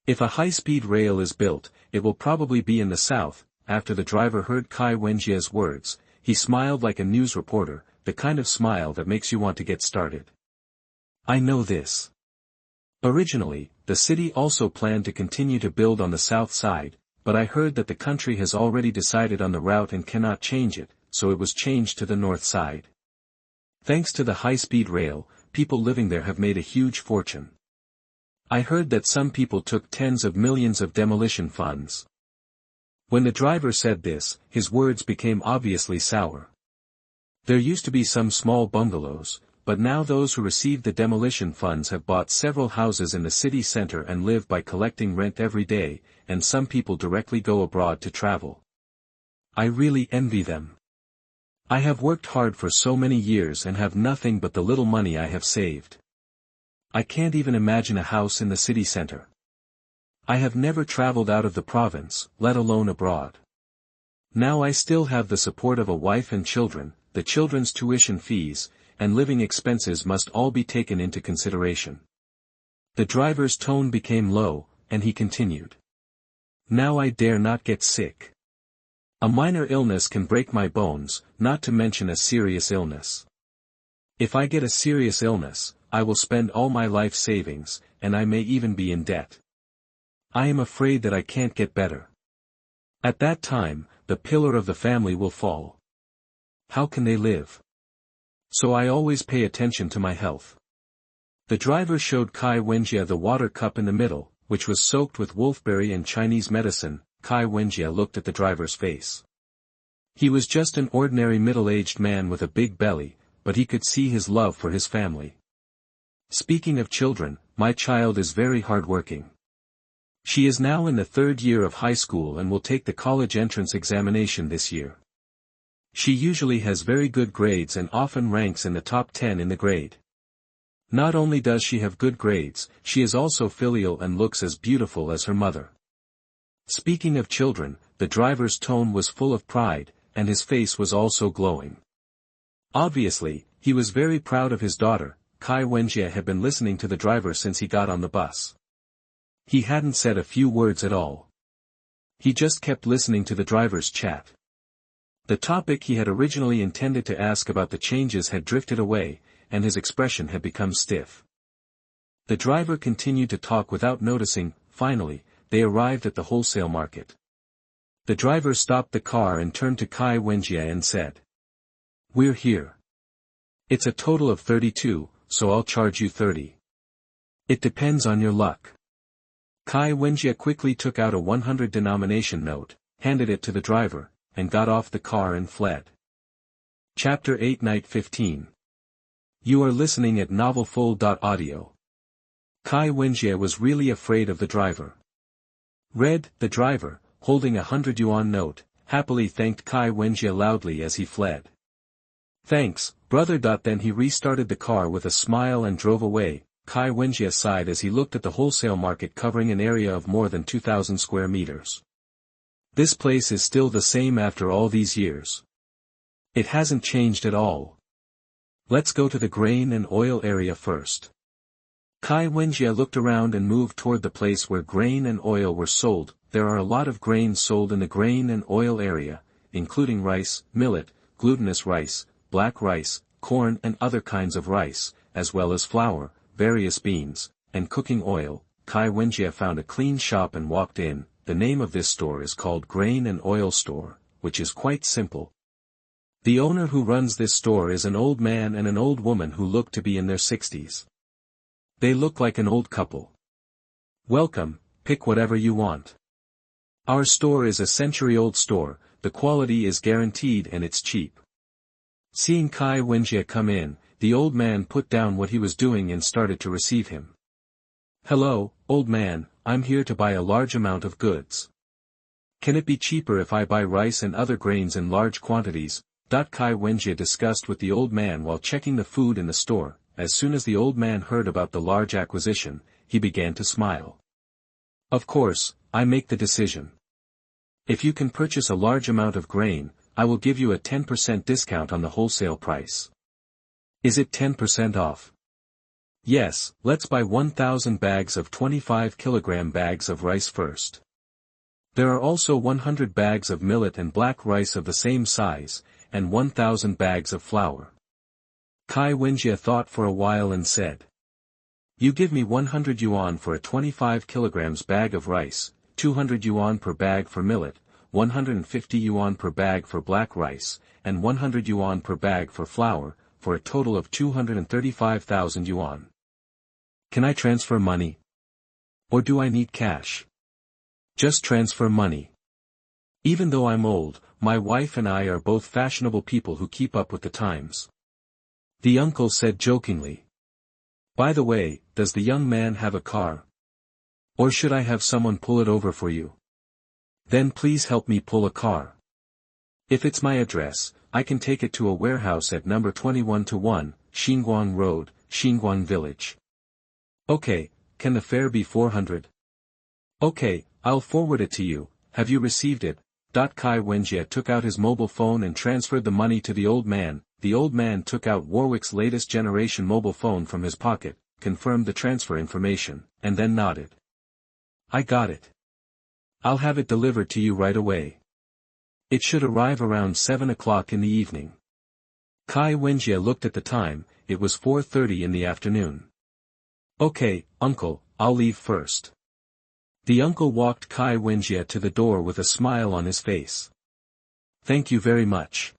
If a high-speed rail is built, it will probably be in the south. After the driver heard Kai Wenjie's words, he smiled like a news reporter, the kind of smile that makes you want to get started. "I know this. Originally, the city also planned to continue to build on the south side, but I heard that the country has already decided on the route and cannot change it, so it was changed to the north side. Thanks to the high-speed rail, people living there have made a huge fortune. I heard that some people took tens of millions of demolition funds." When the driver said this, his words became obviously sour. There used to be some small bungalows, but now those who received the demolition funds have bought several houses in the city center and live by collecting rent every day, and some people directly go abroad to travel. I really envy them. I have worked hard for so many years and have nothing but the little money I have saved. I can't even imagine a house in the city center. I have never traveled out of the province, let alone abroad. Now I still have the support of a wife and children, the children's tuition fees, and living expenses must all be taken into consideration." The driver's tone became low, and he continued. "Now I dare not get sick. A minor illness can break my bones, not to mention a serious illness. If I get a serious illness, I will spend all my life savings, and I may even be in debt. I am afraid that I can't get better. At that time, the pillar of the family will fall. How can they live? So I always pay attention to my health." The driver showed Kai Wenjie the water cup in the middle, which was soaked with wolfberry and Chinese medicine. Kai Wenjie looked at the driver's face. He was just an ordinary middle-aged man with a big belly, but he could see his love for his family. "Speaking of children, my child is very hard-working. She is now in the 3rd year of high school and will take the college entrance examination this year. She usually has very good grades and often ranks in the top 10 in the grade. Not only does she have good grades, she is also filial and looks as beautiful as her mother. Speaking of children, the driver's tone was full of pride, and his face was also glowing. Obviously, he was very proud of his daughter. Kai Wenjie had been listening to the driver since he got on the bus. He hadn't said a few words at all. He just kept listening to the driver's chat. The topic he had originally intended to ask about the changes had drifted away, and his expression had become stiff. The driver continued to talk without noticing. Finally, they arrived at the wholesale market. The driver stopped the car and turned to Kai Wenjie and said, "We're here. It's a total of 32, so I'll charge you 30. It depends on your luck." Kai Wenjie quickly took out a 100 denomination note, handed it to the driver, and got off the car and fled. Chapter 8 Night 15. You are listening at novelfull.audio. Kai Wenjie was really afraid of the driver. The driver, holding a 100 yuan note, happily thanked Kai Wenjie loudly as he fled. "Thanks, brother." Then he restarted the car with a smile and drove away. Kai Wenjie sighed as he looked at the wholesale market covering an area of more than 2,000 square meters. This place is still the same after all these years. It hasn't changed at all. Let's go to the grain and oil area first. Kai Wenjie looked around and moved toward the place where grain and oil were sold. There are a lot of grain sold in the grain and oil area, including rice, millet, glutinous rice, black rice, corn and other kinds of rice, as well as flour, various beans, and cooking oil. Kai Wenjie found a clean shop and walked in. The name of this store is called Grain and Oil Store, which is quite simple. The owner who runs this store is an old man and an old woman who look to be in their 60s. They look like an old couple. "Welcome, pick whatever you want. Our store is a century-old store, the quality is guaranteed and it's cheap." Seeing Kai Wenjie come in, the old man put down what he was doing and started to receive him. "Hello, old man, I'm here to buy a large amount of goods. Can it be cheaper if I buy rice and other grains in large quantities?" Kai Wenjie discussed with the old man while checking the food in the store. As soon as the old man heard about the large acquisition, he began to smile. "Of course, I make the decision. If you can purchase a large amount of grain, I will give you a 10% discount on the wholesale price. Is it 10% off?" "Yes, let's buy 1,000 bags of 25 kilogram bags of rice first. There are also 100 bags of millet and black rice of the same size, and 1,000 bags of flour." Kai Wenjie thought for a while and said, "You give me 100 yuan for a 25 kilograms bag of rice, 200 yuan per bag for millet, 150 yuan per bag for black rice, and 100 yuan per bag for flour, for a total of 235,000 yuan. Can I transfer money? Or do I need cash?" "Just transfer money. Even though I'm old, my wife and I are both fashionable people who keep up with the times," the uncle said jokingly. "By the way, does the young man have a car? Or should I have someone pull it over for you? Then please help me pull a car. If it's my address, I can take it to a warehouse at number 21-1, Xinguang Road, Xinguang Village." "Okay, can the fare be 400? "Okay, I'll forward it to you. Have you received it?" Kai Wenjie took out his mobile phone and transferred the money to the old man. The old man took out Warwick's latest generation mobile phone from his pocket, confirmed the transfer information, and then nodded. "I got it. I'll have it delivered to you right away. It should arrive around 7 o'clock in the evening." Kai Wenjie looked at the time. It was 4:30 in the afternoon. "Okay, uncle, I'll leave first." The uncle walked Kai Wenjie to the door with a smile on his face. "Thank you very much.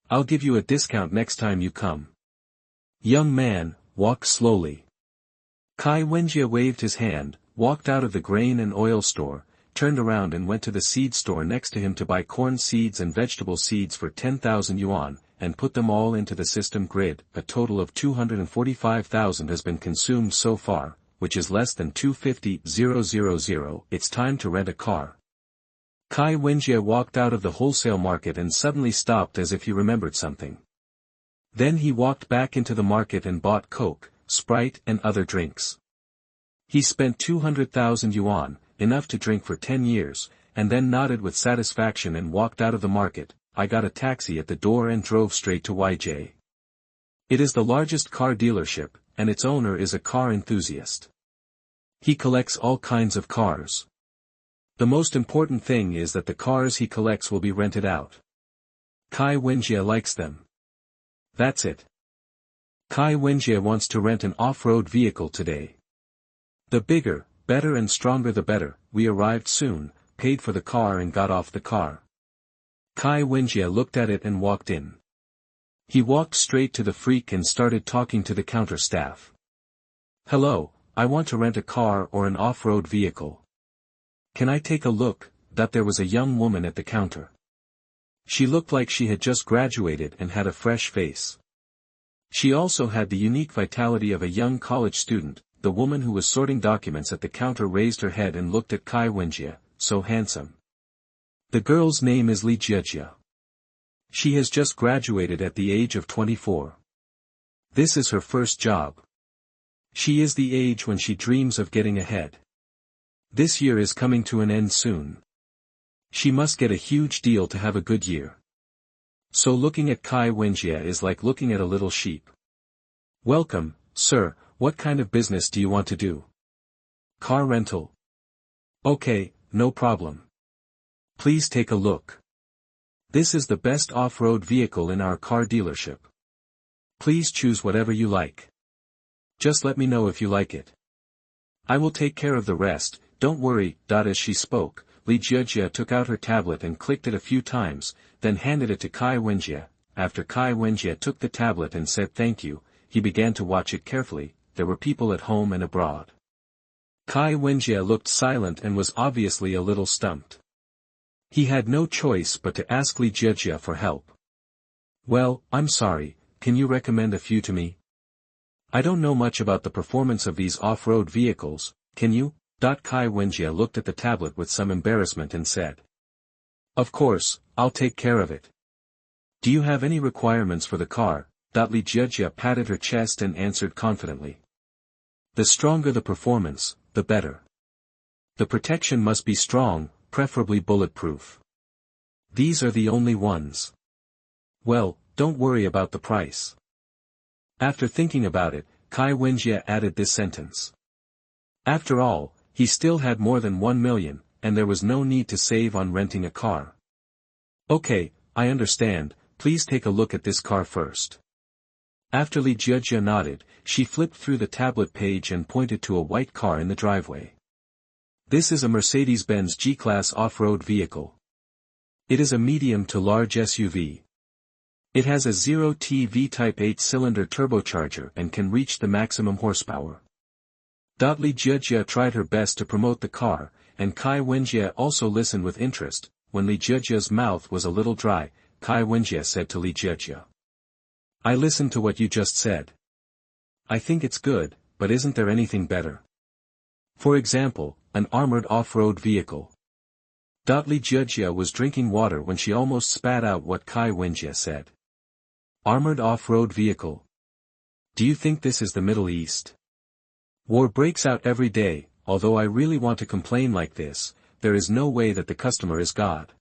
I'll give you a discount next time you come. Young man, walk slowly." Kai Wenjie waved his hand, walked out of the grain and oil store, turned around and went to the seed store next to him to buy corn seeds and vegetable seeds for 10,000 yuan, and put them all into the system grid. A total of 245,000 has been consumed so far, which is less than 250,000. It's time to rent a car. Kai Wenjie walked out of the wholesale market and suddenly stopped as if he remembered something. Then he walked back into the market and bought Coke, Sprite and other drinks. He spent 200,000 yuan, enough to drink for 10 years, and then nodded with satisfaction and walked out of the market. I got a taxi at the door and drove straight to YJ. It is the largest car dealership, and its owner is a car enthusiast. He collects all kinds of cars. The most important thing is that the cars he collects will be rented out. Kai Wenjie likes them. That's it. Kai Wenjie wants to rent an off-road vehicle today. The bigger, better and stronger the better. We arrived soon, paid for the car and got off the car. Kai Wenjie looked at it and walked in. He walked straight to the freak and started talking to the counter staff. Hello, I want to rent a car or an off-road vehicle. Can I take a look? There was a young woman at the counter. She looked like she had just graduated and had a fresh face. She also had the unique vitality of a young college student. The woman who was sorting documents at the counter raised her head and looked at Kai Wenjie, so handsome. The girl's name is Li Jiejia. She has just graduated at the age of 24. This is her first job. She is the age when she dreams of getting ahead. This year is coming to an end soon. She must get a huge deal to have a good year. So looking at Kai Wenjie is like looking at a little sheep. Welcome, sir, what kind of business do you want to do? Car rental. Okay, no problem. Please take a look. This is the best off-road vehicle in our car dealership. Please choose whatever you like. Just let me know if you like it. I will take care of the rest, don't worry. As she spoke, Li Jiejia took out her tablet and clicked it a few times, then handed it to Kai Wenjie. After Kai Wenjie took the tablet and said thank you, he began to watch it carefully. There were people at home and abroad. Kai Wenjie looked silent and was obviously a little stumped. He had no choice but to ask Li Jiejia for help. Well, I'm sorry, can you recommend a few to me? I don't know much about the performance of these off-road vehicles, can you? Kai Wenjie looked at the tablet with some embarrassment and said. Of course, I'll take care of it. Do you have any requirements for the car? Li Jiejia patted her chest and answered confidently. The stronger the performance, the better. The protection must be strong, preferably bulletproof. These are the only ones. Well, don't worry about the price. After thinking about it, Kai Wenjie added this sentence. After all, he still had more than 1 million, and there was no need to save on renting a car. Okay, I understand, please take a look at this car first. After Li Jiejia nodded, she flipped through the tablet page and pointed to a white car in the driveway. This is a Mercedes-Benz G-Class off-road vehicle. It is a medium to large SUV. It has a 0T V-type 8-cylinder turbocharger and can reach the maximum horsepower. Li Jiejia tried her best to promote the car, and Kai Wenjie also listened with interest. When Li Jiejia's mouth was a little dry, Kai Wenjie said to Li Jiejia. I listened to what you just said. I think it's good, but isn't there anything better? For example, an armored off-road vehicle. Li Jiejia was drinking water when she almost spat out what Kai Wenjie said. Armored off-road vehicle? Do you think this is the Middle East? War breaks out every day. Although I really want to complain like this, there is no way that the customer is God.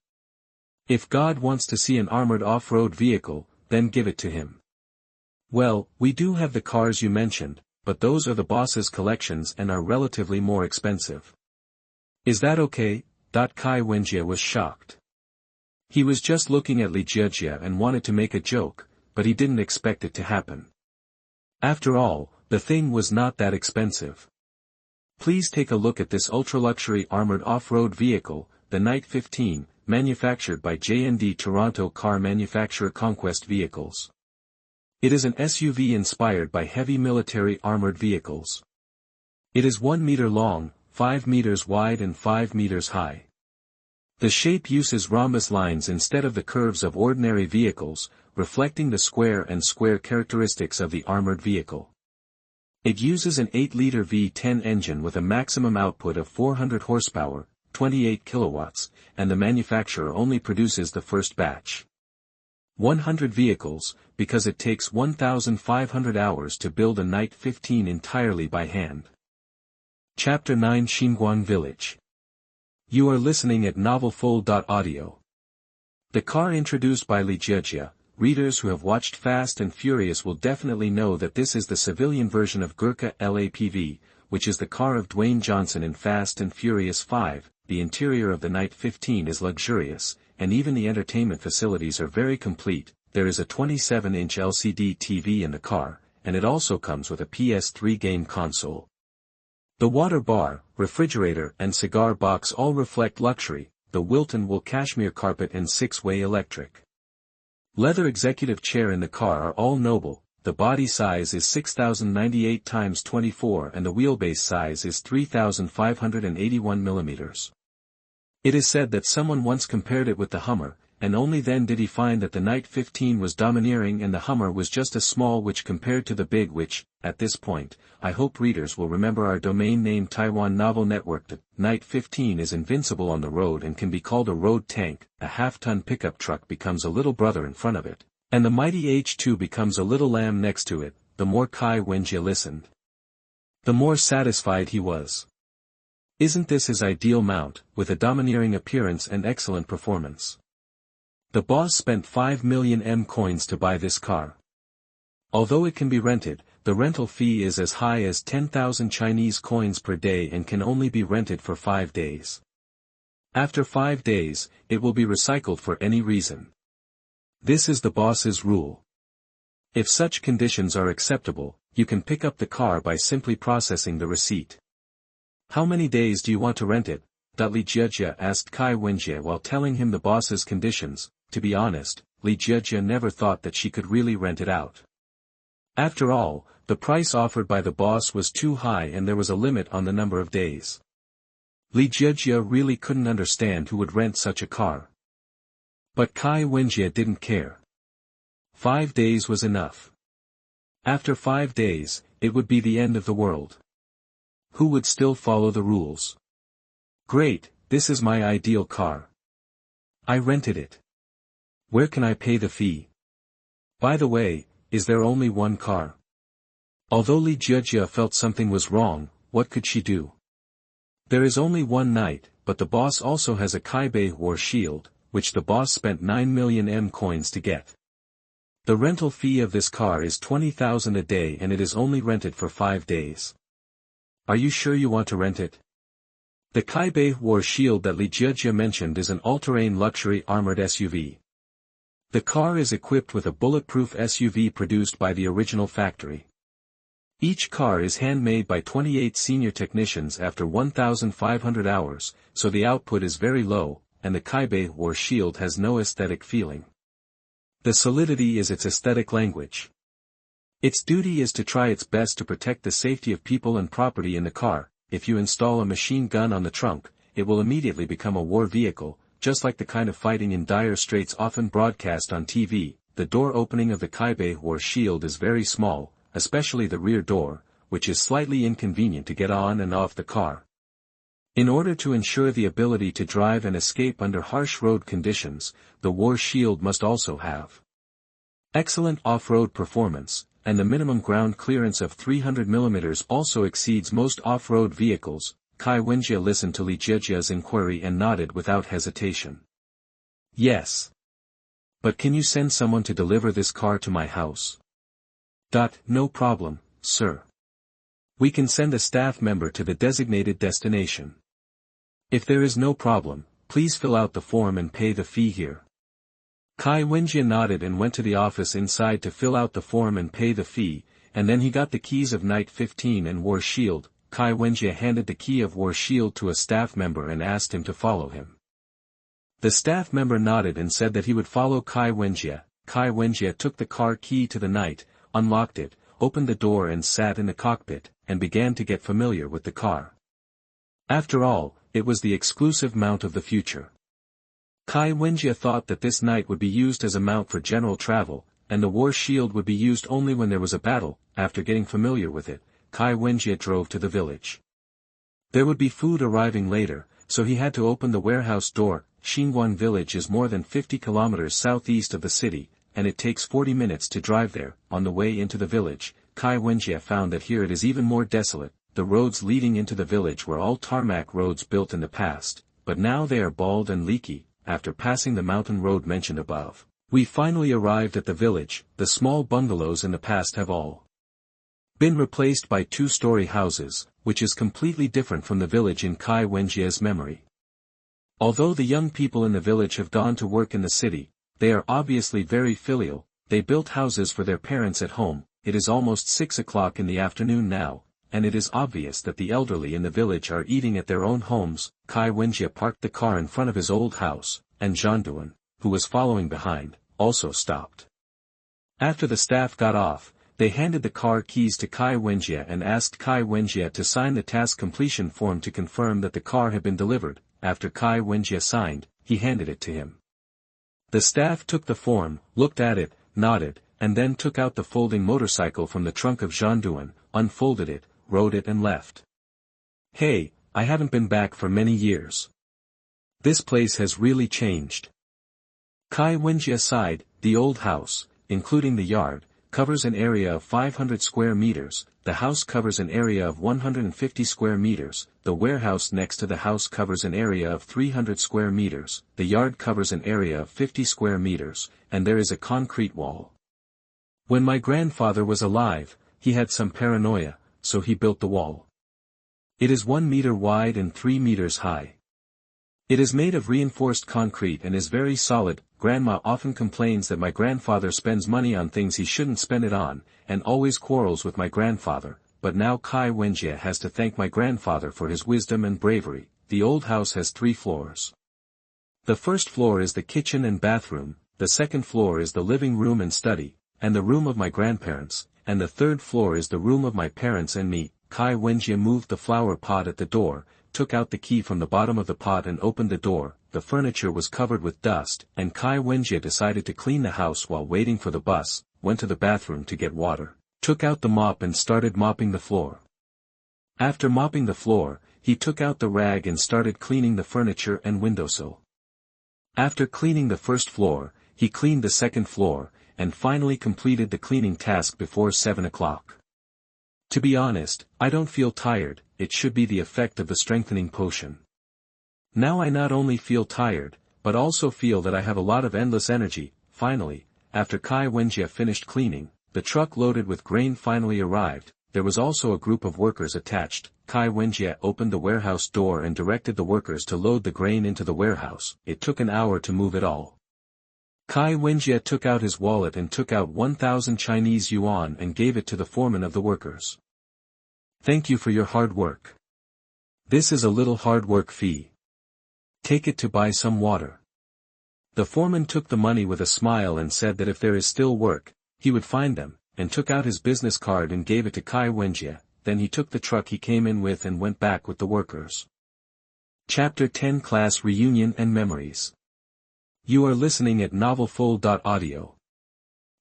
If God wants to see an armored off-road vehicle, then give it to him. Well, we do have the cars you mentioned, but those are the boss's collections and are relatively more expensive. Is that okay? Kai Wenjie was shocked. He was just looking at Li Jiejia and wanted to make a joke, but he didn't expect it to happen. After all, the thing was not that expensive. Please take a look at this ultra-luxury armored off-road vehicle, the Knight 15, manufactured by J&D Toronto car manufacturer Conquest Vehicles. It is an SUV inspired by heavy military armored vehicles. It is 1 meter long, 5 meters wide and 5 meters high. The shape uses rhombus lines instead of the curves of ordinary vehicles, reflecting the square and square characteristics of the armored vehicle. It uses an 8-liter V10 engine with a maximum output of 400 horsepower, 28 kilowatts, and the manufacturer only produces the first batch. 100 vehicles, because it takes 1,500 hours to build a Night 15 entirely by hand. Chapter 9 Xinguang Village. You are listening at novelfull.audio. The car introduced by Li Jiejia. Readers who have watched Fast and Furious will definitely know that this is the civilian version of Gurkha LAPV, which is the car of Dwayne Johnson in Fast and Furious 5. The interior of the Night 15 is luxurious, and even the entertainment facilities are very complete. There is a 27-inch LCD TV in the car, and it also comes with a PS3 game console. The water bar, refrigerator and cigar box all reflect luxury, the Wilton wool cashmere carpet and 6-way electric leather executive chair in the car are all noble. The body size is 6098 x 24 and the wheelbase size is 3581 mm. It is said that someone once compared it with the Hummer, and only then did he find that the Night 15 was domineering and the Hummer was just a small which compared to the big which. At this point, I hope readers will remember our domain name Taiwan Novel Network. The Night 15 is invincible on the road and can be called a road tank. A half-ton pickup truck becomes a little brother in front of it, and the mighty H2 becomes a little lamb next to it. The more Kai Wenjie listened, the more satisfied he was. Isn't this his ideal mount, with a domineering appearance and excellent performance? The boss spent 5 million M coins to buy this car. Although it can be rented, the rental fee is as high as 10,000 Chinese coins per day and can only be rented for 5 days. After 5 days, it will be recycled for any reason. This is the boss's rule. If such conditions are acceptable, you can pick up the car by simply processing the receipt. How many days do you want to rent it? Li Jiejia asked Kai Wenjie while telling him the boss's conditions. To be honest, Li Jiejia never thought that she could really rent it out. After all, the price offered by the boss was too high and there was a limit on the number of days. Li Jiejia really couldn't understand who would rent such a car. But Kai Wenjie didn't care. 5 days was enough. After 5 days, it would be the end of the world. Who would still follow the rules? Great, this is my ideal car. I rented it. Where can I pay the fee? By the way, is there only one car? Although Li Jiejia felt something was wrong, what could she do? There is only one Night, but the boss also has a Kaibei war shield, which the boss spent 9 million M coins to get. The rental fee of this car is 20,000 a day and it is only rented for 5 days. Are you sure you want to rent it? The Kaibei war shield that Li Jiejia mentioned is an all-terrain luxury armored SUV. The car is equipped with a bulletproof SUV produced by the original factory. Each car is handmade by 28 senior technicians after 1,500 hours, so the output is very low, and the Kaibei war shield has no aesthetic feeling. The solidity is its aesthetic language. Its duty is to try its best to protect the safety of people and property in the car. If you install a machine gun on the trunk, it will immediately become a war vehicle, just like the kind of fighting in dire straits often broadcast on TV. The door opening of the Kaibei war shield is very small, especially the rear door, which is slightly inconvenient to get on and off the car. In order to ensure the ability to drive and escape under harsh road conditions, the war shield must also have excellent off-road performance, and the minimum ground clearance of 300 mm also exceeds most off-road vehicles. Kai Wenjie listened to Li Jiejia's inquiry and nodded without hesitation. Yes. But can you send someone to deliver this car to my house? No problem, sir. We can send a staff member to the designated destination. If there is no problem, please fill out the form and pay the fee here. Kai Wenjie nodded and went to the office inside to fill out the form and pay the fee, and then he got the keys of Night 15 and War Shield. Kai Wenjie handed the key of War Shield to a staff member and asked him to follow him. The staff member nodded and said that he would follow Kai Wenjie. Kai Wenjie took the car key to the Night, unlocked it, opened the door and sat in the cockpit, and began to get familiar with the car. After all, it was the exclusive mount of the future. Kai Wenjie thought that this Night would be used as a mount for general travel, and the War Shield would be used only when there was a battle. After getting familiar with it, Kai Wenjie drove to the village. There would be food arriving later, so he had to open the warehouse door. Xinguang village is more than 50 kilometers southeast of the city, and it takes 40 minutes to drive there. On the way into the village, Kai Wenjie found that here it is even more desolate. The roads leading into the village were all tarmac roads built in the past, but now they are bald and leaky. After passing the mountain road mentioned above, we finally arrived at the village. The small bungalows in the past have all been replaced by two-story houses, which is completely different from the village in Kai Wenjie's memory. Although the young people in the village have gone to work in the city, they are obviously very filial. They built houses for their parents at home. It is almost 6 o'clock in the afternoon now, and it is obvious that the elderly in the village are eating at their own homes. Kai Wenjie parked the car in front of his old house, and Zhanduan, who was following behind, also stopped. After the staff got off, they handed the car keys to Kai Wenjie and asked Kai Wenjie to sign the task completion form to confirm that the car had been delivered. After Kai Wenjie signed, he handed it to him. The staff took the form, looked at it, nodded, and then took out the folding motorcycle from the trunk of Zhanduan, unfolded it, rode it and left. Hey, I haven't been back for many years. This place has really changed. Kai Wenjie sighed. The old house, including the yard, covers an area of 500 square meters, the house covers an area of 150 square meters, the warehouse next to the house covers an area of 300 square meters, the yard covers an area of 50 square meters, and there is a concrete wall. When my grandfather was alive, he had some paranoia, so he built the wall. It is 1 meter wide and 3 meters high. It is made of reinforced concrete and is very solid. Grandma often complains that my grandfather spends money on things he shouldn't spend it on, and always quarrels with my grandfather, but now Kai Wenjie has to thank my grandfather for his wisdom and bravery. The old house has 3 floors. The first floor is the kitchen and bathroom, the second floor is the living room and study, and the room of my grandparents, and the third floor is the room of my parents and me. Kai Wenjie moved the flower pot at the door, took out the key from the bottom of the pot and opened the door. The furniture was covered with dust, and Kai Wenjie decided to clean the house while waiting for the bus, went to the bathroom to get water, took out the mop and started mopping the floor. After mopping the floor, he took out the rag and started cleaning the furniture and windowsill. After cleaning the first floor, he cleaned the second floor, and finally completed the cleaning task before 7 o'clock. To be honest, I don't feel tired. It should be the effect of the strengthening potion. Now I not only feel tired, but also feel that I have a lot of endless energy. Finally, after Kai Wenjie finished cleaning, the truck loaded with grain finally arrived. There was also a group of workers attached. Kai Wenjie opened the warehouse door and directed the workers to load the grain into the warehouse. It took an hour to move it all. Kai Wenjie took out his wallet and took out 1,000 Chinese yuan and gave it to the foreman of the workers. Thank you for your hard work. This is a little hard work fee. Take it to buy some water. The foreman took the money with a smile and said that if there is still work, he would find them, and took out his business card and gave it to Kai Wenjie. Then he took the truck he came in with and went back with the workers. Chapter 10 Class Reunion and Memories. You are listening at novelfull.audio.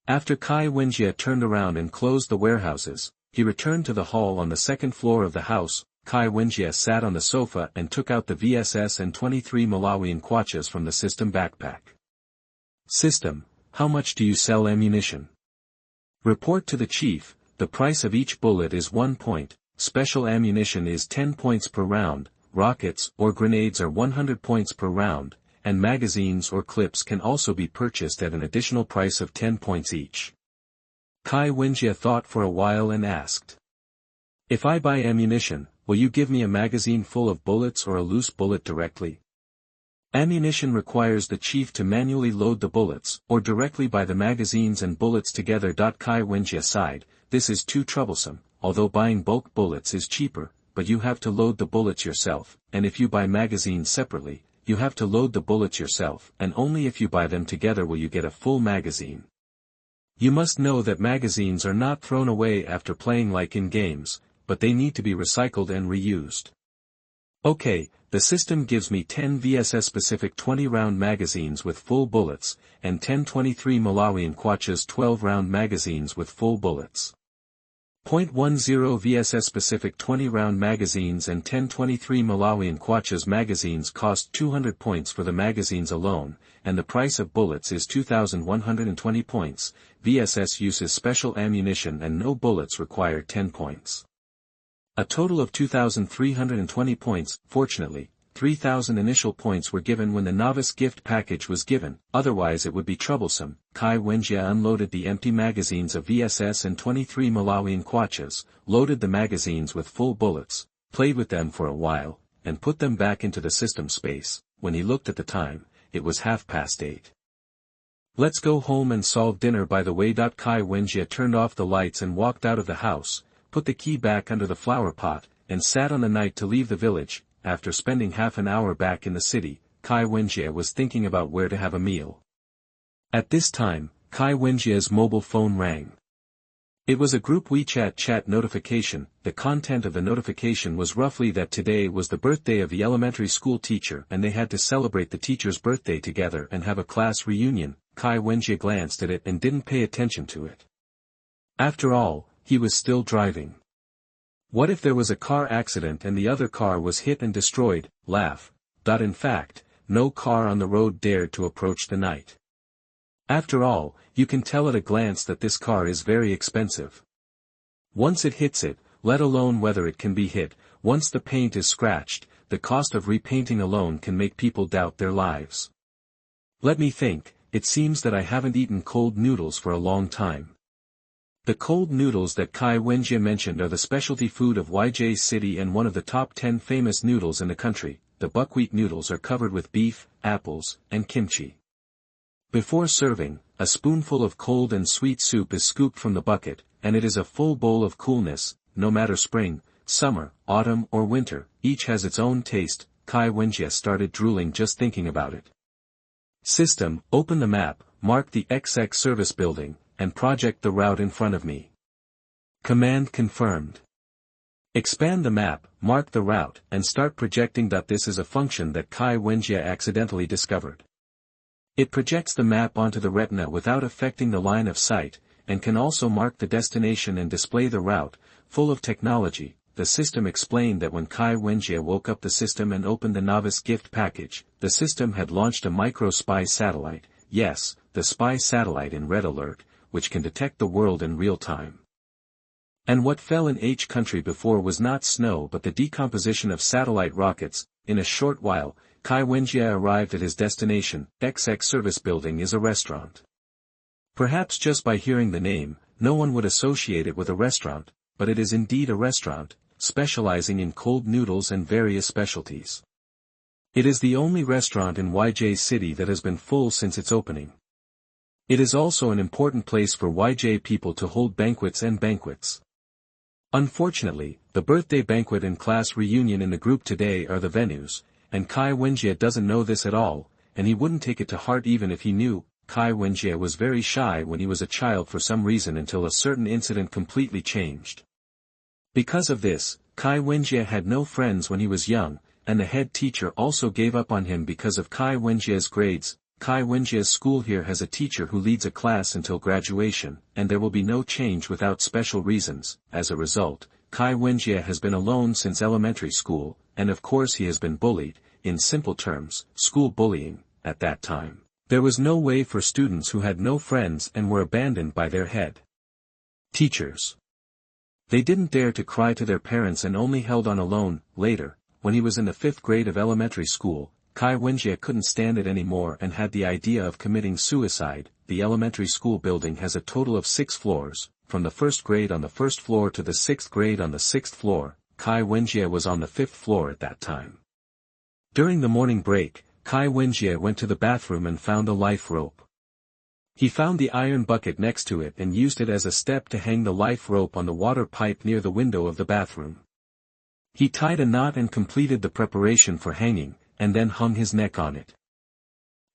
After Kai Wenjie turned around and closed the warehouses, he returned to the hall on the second floor of the house. Kai Wenjie sat on the sofa and took out the VSS and 23 Malawian kwachas from the system backpack. System, how much do you sell ammunition? Report to the chief. The price of each bullet is 1 point, special ammunition is 10 points per round, rockets or grenades are 100 points per round, and magazines or clips can also be purchased at an additional price of 10 points each. Kai Wenjie thought for a while and asked. If I buy ammunition, will you give me a magazine full of bullets or a loose bullet directly? Ammunition requires the chief to manually load the bullets, or directly buy the magazines and bullets together. Kai Wenjie sighed. This is too troublesome. Although buying bulk bullets is cheaper, but you have to load the bullets yourself, and if you buy magazines separately, you have to load the bullets yourself, and only if you buy them together will you get a full magazine. You must know that magazines are not thrown away after playing like in games, but they need to be recycled and reused. Okay, the system gives me 10 VSS-specific 20-round magazines with full bullets, and 10 23 Malawian kwachas 12-round magazines with full bullets. .10 VSS specific 20-round magazines and 1023 Malawian kwacha's magazines cost 200 points for the magazines alone, and the price of bullets is 2,120 points. VSS uses special ammunition and no bullets require 10 points. A total of 2,320 points. Fortunately, 3,000 initial points were given when the novice gift package was given, otherwise it would be troublesome. Kai Wenjie unloaded the empty magazines of VSS and 23 Malawian kwachas, loaded the magazines with full bullets, played with them for a while, and put them back into the system space. When he looked at the time, it was 8:30. Let's go home and solve dinner by the way. Kai Wenjie turned off the lights and walked out of the house, put the key back under the flower pot, and sat on the night to leave the village. After spending half an hour back in the city, Kai Wenjie was thinking about where to have a meal. At this time, Kai Wenjie's mobile phone rang. It was a group WeChat chat notification. The content of the notification was roughly that today was the birthday of the elementary school teacher and they had to celebrate the teacher's birthday together and have a class reunion. Kai Wenjie glanced at it and didn't pay attention to it. After all, he was still driving. What if there was a car accident and the other car was hit and destroyed? In fact, no car on the road dared to approach the night. After all, you can tell at a glance that this car is very expensive. Once it hits it, let alone whether it can be hit, once the paint is scratched, the cost of repainting alone can make people doubt their lives. Let me think, it seems that I haven't eaten cold noodles for a long time. The cold noodles that Kai Wenjie mentioned are the specialty food of YJ City and one of the top 10 famous noodles in the country. The buckwheat noodles are covered with beef, apples, and kimchi. Before serving, a spoonful of cold and sweet soup is scooped from the bucket, and it is a full bowl of coolness. No matter spring, summer, autumn or winter, each has its own taste. Kai Wenjie started drooling just thinking about it. System, open the map, mark the XX service building, and project the route in front of me. Command confirmed. Expand the map, mark the route, and start projecting. This is a function that Kai Wenjie accidentally discovered. It projects the map onto the retina without affecting the line of sight, and can also mark the destination and display the route. Full of technology, the system explained that when Kai Wenjie woke up the system and opened the novice gift package, the system had launched a micro-spy satellite, yes, the spy satellite in red alert, which can detect the world in real time. And what fell in H country before was not snow but the decomposition of satellite rockets. In a short while, Kai Wenjie arrived at his destination. XX service building is a restaurant. Perhaps just by hearing the name, no one would associate it with a restaurant, but it is indeed a restaurant, specializing in cold noodles and various specialties. It is the only restaurant in YJ City that has been full since its opening. It is also an important place for YJ people to hold banquets and banquets. Unfortunately, the birthday banquet and class reunion in the group today are the venues, and Kai Wenjie doesn't know this at all, and he wouldn't take it to heart even if he knew. Kai Wenjie was very shy when he was a child for some reason until a certain incident completely changed. Because of this, Kai Wenjie had no friends when he was young, and the head teacher also gave up on him because of Kai Wenjie's grades. Kai Wenjie's school here has a teacher who leads a class until graduation, and there will be no change without special reasons. As a result, Kai Wenjie has been alone since elementary school, and of course he has been bullied. In simple terms, school bullying. At that time, there was no way for students who had no friends and were abandoned by their head teachers. They didn't dare to cry to their parents and only held on alone. Later, when he was in the 5th grade of elementary school, Kai Wenjie couldn't stand it anymore and had the idea of committing suicide. The elementary school building has a total of 6 floors, from the 1st grade on the 1st floor to the 6th grade on the 6th floor. Kai Wenjie was on the 5th floor at that time. During the morning break, Kai Wenjie went to the bathroom and found a life rope. He found the iron bucket next to it and used it as a step to hang the life rope on the water pipe near the window of the bathroom. He tied a knot and completed the preparation for hanging, and then hung his neck on it.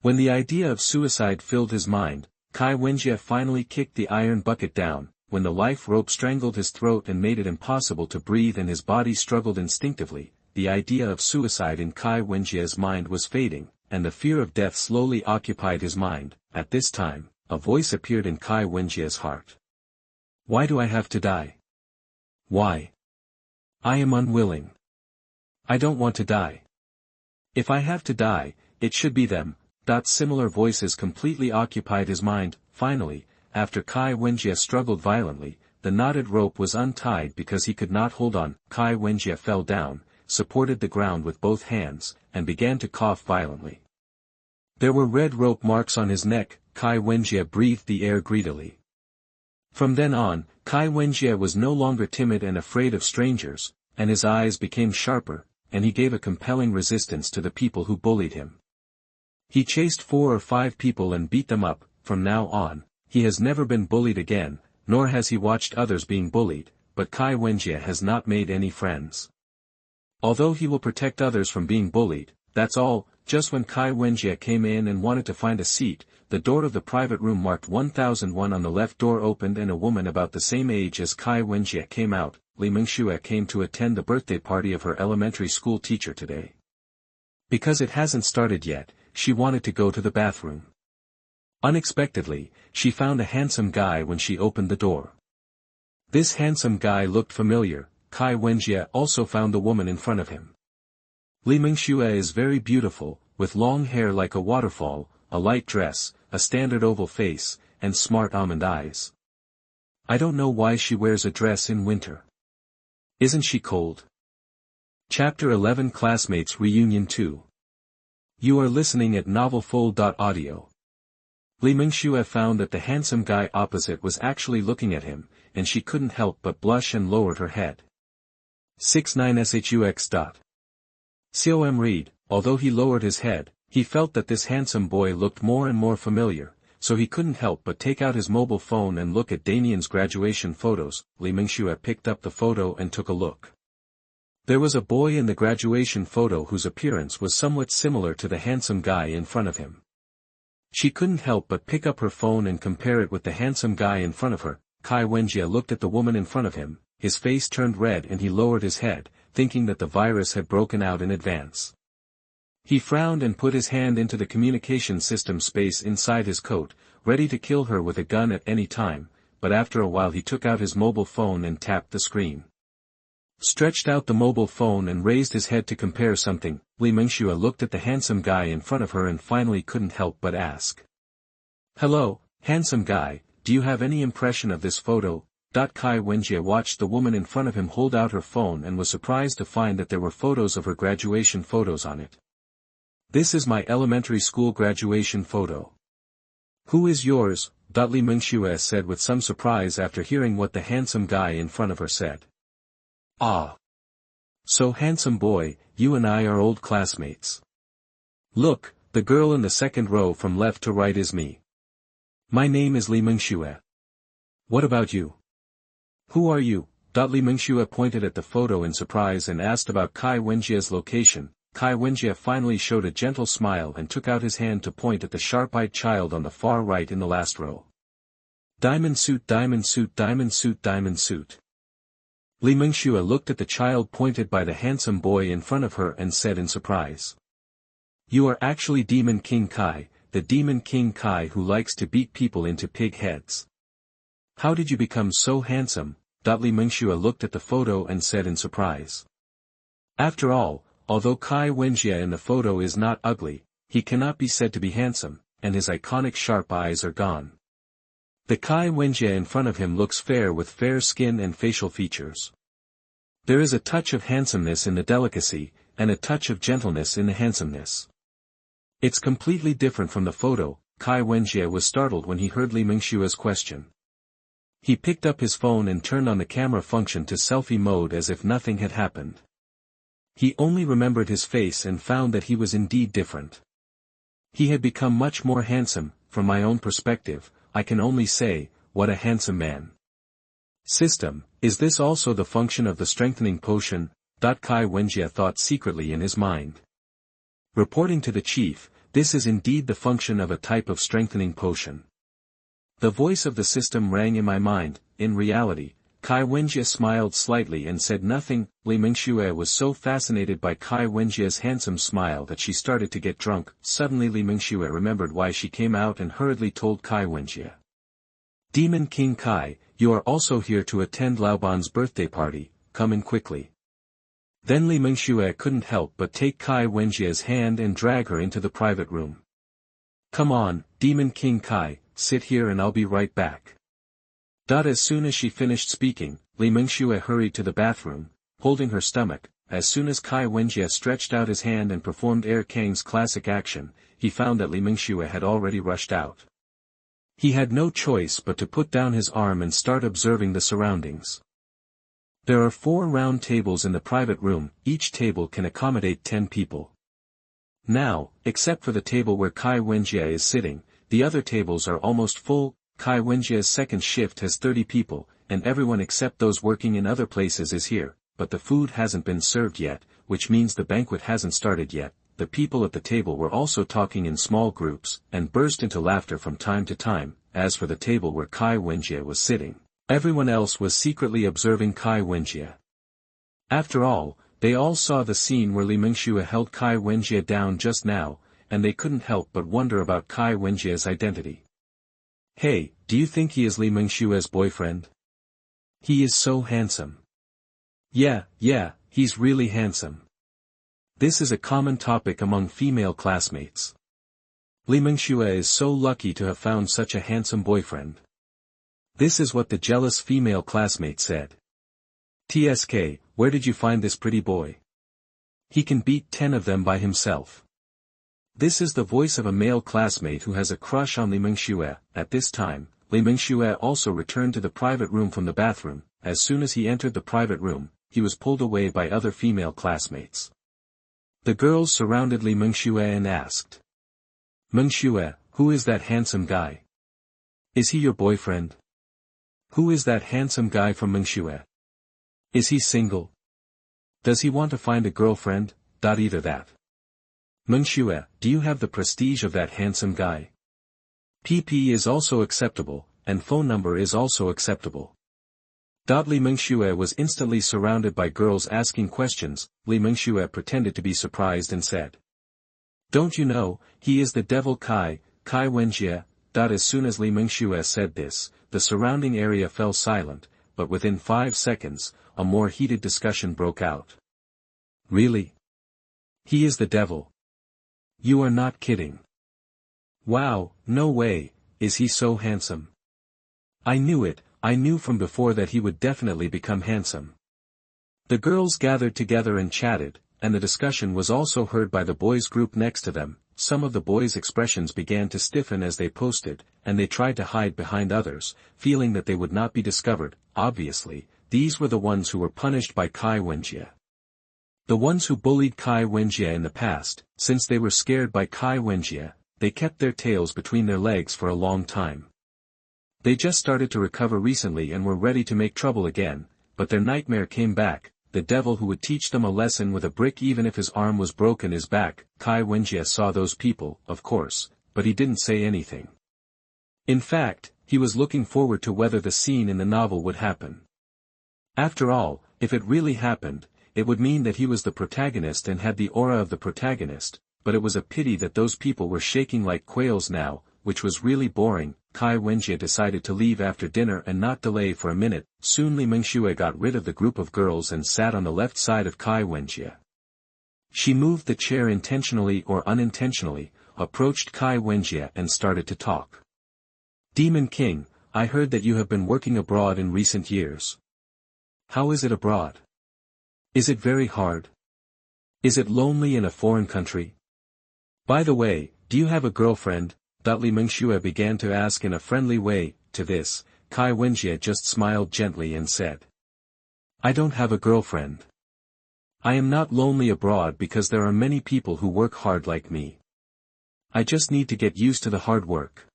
When the idea of suicide filled his mind, Kai Wenjie finally kicked the iron bucket down. When the life rope strangled his throat and made it impossible to breathe and his body struggled instinctively, the idea of suicide in Kai Wenjie's mind was fading, and the fear of death slowly occupied his mind. At this time, a voice appeared in Kai Wenjie's heart. Why do I have to die? Why? I am unwilling. I don't want to die. If I have to die, it should be them. Similar voices completely occupied his mind. Finally, after Kai Wenjie struggled violently, the knotted rope was untied because he could not hold on. Kai Wenjie fell down, supported the ground with both hands, and began to cough violently. There were red rope marks on his neck. Kai Wenjie breathed the air greedily. From then on, Kai Wenjie was no longer timid and afraid of strangers, and his eyes became sharper, and he gave a compelling resistance to the people who bullied him. He chased 4 or 5 people and beat them up. From now on, he has never been bullied again, nor has he watched others being bullied, but Kai Wenjie has not made any friends. Although he will protect others from being bullied, that's all. Just when Kai Wenjie came in and wanted to find a seat, the door of the private room marked 1001 on the left door opened and a woman about the same age as Kai Wenjie came out. Li Mingxue came to attend the birthday party of her elementary school teacher today. Because it hasn't started yet, she wanted to go to the bathroom. Unexpectedly, she found a handsome guy when she opened the door. This handsome guy looked familiar. Kai Wenjie also found the woman in front of him. Li Mingxue is very beautiful, with long hair like a waterfall, a light dress, a standard oval face, and smart almond eyes. I don't know why she wears a dress in winter. Isn't she cold? Chapter 11 Classmates Reunion 2. You are listening at novelfull.audio. Li Mingxue found that the handsome guy opposite was actually looking at him, and she couldn't help but blush and lowered her head. 69shux. Com read, although he lowered his head, he felt that this handsome boy looked more and more familiar, so he couldn't help but take out his mobile phone and look at Damien's graduation photos. Li Mingxue picked up the photo and took a look. There was a boy in the graduation photo whose appearance was somewhat similar to the handsome guy in front of him. She couldn't help but pick up her phone and compare it with the handsome guy in front of her. Kai Wenjie looked at the woman in front of him, his face turned red and he lowered his head, thinking that the virus had broken out in advance. He frowned and put his hand into the communication system space inside his coat, ready to kill her with a gun at any time, but after a while he took out his mobile phone and tapped the screen. Stretched out the mobile phone and raised his head to compare something. Li Mingxue looked at the handsome guy in front of her and finally couldn't help but ask. Hello, handsome guy, do you have any impression of this photo? Kai Wenjie watched the woman in front of him hold out her phone and was surprised to find that there were photos of her graduation photos on it. This is my elementary school graduation photo. Who is yours? Li Mingxue said with some surprise after hearing what the handsome guy in front of her said. Ah. So handsome boy, you and I are old classmates. Look, the girl in the second row from left to right is me. My name is Li Mingxue. What about you? Who are you? Li Mingxue pointed at the photo in surprise and asked about Kai Wenjie's location. Kai Wenjie finally showed a gentle smile and took out his hand to point at the sharp-eyed child on the far right in the last row. Diamond suit, diamond suit, diamond suit, diamond suit. Li Mingxue looked at the child pointed by the handsome boy in front of her and said in surprise. You are actually Demon King Kai, the Demon King Kai who likes to beat people into pig heads. How did you become so handsome? Li Mingxue looked at the photo and said in surprise. After all, although Kai Wenjie in the photo is not ugly, he cannot be said to be handsome, and his iconic sharp eyes are gone. The Kai Wenjie in front of him looks fair with fair skin and facial features. There is a touch of handsomeness in the delicacy, and a touch of gentleness in the handsomeness. It's completely different from the photo. Kai Wenjie was startled when he heard Li Mingxue's question. He picked up his phone and turned on the camera function to selfie mode as if nothing had happened. He only remembered his face and found that he was indeed different. He had become much more handsome. From my own perspective, I can only say, what a handsome man. System, is this also the function of the strengthening potion? Kai Wenjie thought secretly in his mind. Reporting to the chief, this is indeed the function of a type of strengthening potion. The voice of the system rang in my mind. In reality, Kai Wenjie smiled slightly and said nothing. Li Mingxue was so fascinated by Kai Wenjie's handsome smile that she started to get drunk. Suddenly Li Mingxue remembered why she came out and hurriedly told Kai Wenjie. Demon King Kai, you are also here to attend Laoban's birthday party, come in quickly. Then Li Mingxue couldn't help but take Kai Wenjie's hand and drag her into the private room. Come on, Demon King Kai, sit here and I'll be right back. As soon as she finished speaking, Li Mingxue hurried to the bathroom, holding her stomach. As soon as Kai Wenjie stretched out his hand and performed Air Kang's classic action, he found that Li Mingxue had already rushed out. He had no choice but to put down his arm and start observing the surroundings. There are 4 round tables in the private room, each table can accommodate 10 people. Now, except for the table where Kai Wenjie is sitting, the other tables are almost full. Kai Wenjie's second shift has 30 people, and everyone except those working in other places is here. But the food hasn't been served yet, which means the banquet hasn't started yet. The people at the table were also talking in small groups, and burst into laughter from time to time. As for the table where Kai Wenjie was sitting, everyone else was secretly observing Kai Wenjie. After all, they all saw the scene where Li Mingxue held Kai Wenjie down just now, and they couldn't help but wonder about Kai Wenjie's identity. Hey, do you think he is Li Mingxue's boyfriend? He is so handsome. Yeah, he's really handsome. This is a common topic among female classmates. Li Mingxue is so lucky to have found such a handsome boyfriend. This is what the jealous female classmate said. TSK, where did you find this pretty boy? He can beat 10 of them by himself. This is the voice of a male classmate who has a crush on Li Mingxue. At this time, Li Mingxue also returned to the private room from the bathroom. As soon as he entered the private room, he was pulled away by other female classmates. The girls surrounded Li Mingxue and asked. Mingxue, who is that handsome guy? Is he your boyfriend? Who is that handsome guy from Mingxue? Is he single? Does he want to find a girlfriend? Either that. Mingxue, do you have the prestige of that handsome guy? PP is also acceptable, and phone number is also acceptable. Li Mingxue was instantly surrounded by girls asking questions. Li Mingxue pretended to be surprised and said. Don't you know, he is the devil Kai Wenjie. As soon as Li Mingxue said this, the surrounding area fell silent, but within 5 seconds, a more heated discussion broke out. Really? He is the devil. You are not kidding. Wow, no way, is he so handsome? I knew it. I knew from before that he would definitely become handsome. The girls gathered together and chatted, and the discussion was also heard by the boys' group next to them. Some of the boys' expressions began to stiffen as they posted, and they tried to hide behind others, feeling that they would not be discovered. Obviously, these were the ones who were punished by Kai Wenjie. The ones who bullied Kai Wenjie in the past, since they were scared by Kai Wenjie, they kept their tails between their legs for a long time. They just started to recover recently and were ready to make trouble again, but their nightmare came back. The devil who would teach them a lesson with a brick even if his arm was broken is back. Kai Wenjie saw those people, of course, but he didn't say anything. In fact, he was looking forward to whether the scene in the novel would happen. After all, if it really happened, it would mean that he was the protagonist and had the aura of the protagonist, but it was a pity that those people were shaking like quails now, which was really boring. Kai Wenjie decided to leave after dinner and not delay for a minute. Soon Li Mingxue got rid of the group of girls and sat on the left side of Kai Wenjie. She moved the chair intentionally or unintentionally, approached Kai Wenjie and started to talk. Demon King, I heard that you have been working abroad in recent years. How is it abroad? Is it very hard? Is it lonely in a foreign country? By the way, do you have a girlfriend? Li Mingxue began to ask in a friendly way. To this, Kai Wenjie just smiled gently and said. I don't have a girlfriend. I am not lonely abroad because there are many people who work hard like me. I just need to get used to the hard work.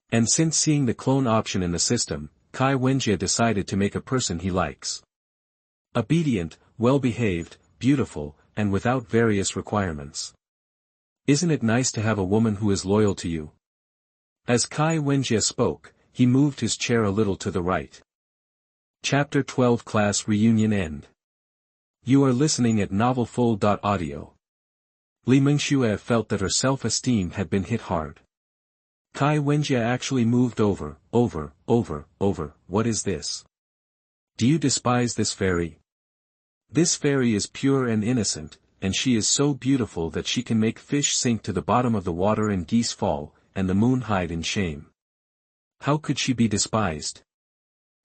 And since seeing the clone option in the system, Kai Wenjie decided to make a person he likes. Obedient, well-behaved, beautiful, and without various requirements. Isn't it nice to have a woman who is loyal to you? As Kai Wenjie spoke, he moved his chair a little to the right. Chapter 12 Class Reunion End. You are listening at novelfull.audio. Li Mingxue felt that her self-esteem had been hit hard. Kai Wenjie actually moved over, what is this? Do you despise this fairy? This fairy is pure and innocent, and she is so beautiful that she can make fish sink to the bottom of the water and geese fall, and the moon hide in shame. How could she be despised?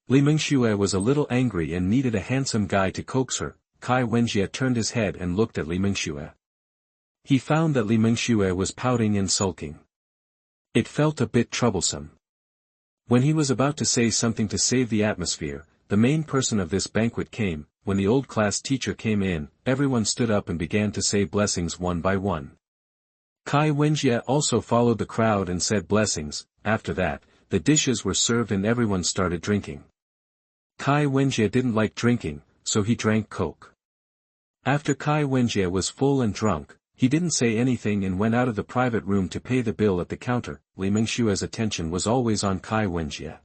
Li Mingxue was a little angry and needed a handsome guy to coax her. Kai Wenjie turned his head and looked at Li Mingxue. He found that Li Mingxue was pouting and sulking. It felt a bit troublesome. When he was about to say something to save the atmosphere, the main person of this banquet came. When the old class teacher came in, everyone stood up and began to say blessings one by one. Kai Wenjie also followed the crowd and said blessings. After that, the dishes were served and everyone started drinking. Kai Wenjie didn't like drinking, so he drank coke. After Kai Wenjie was full and drunk, he didn't say anything and went out of the private room to pay the bill at the counter. Li Mingxue's attention was always on Kai Wenjie.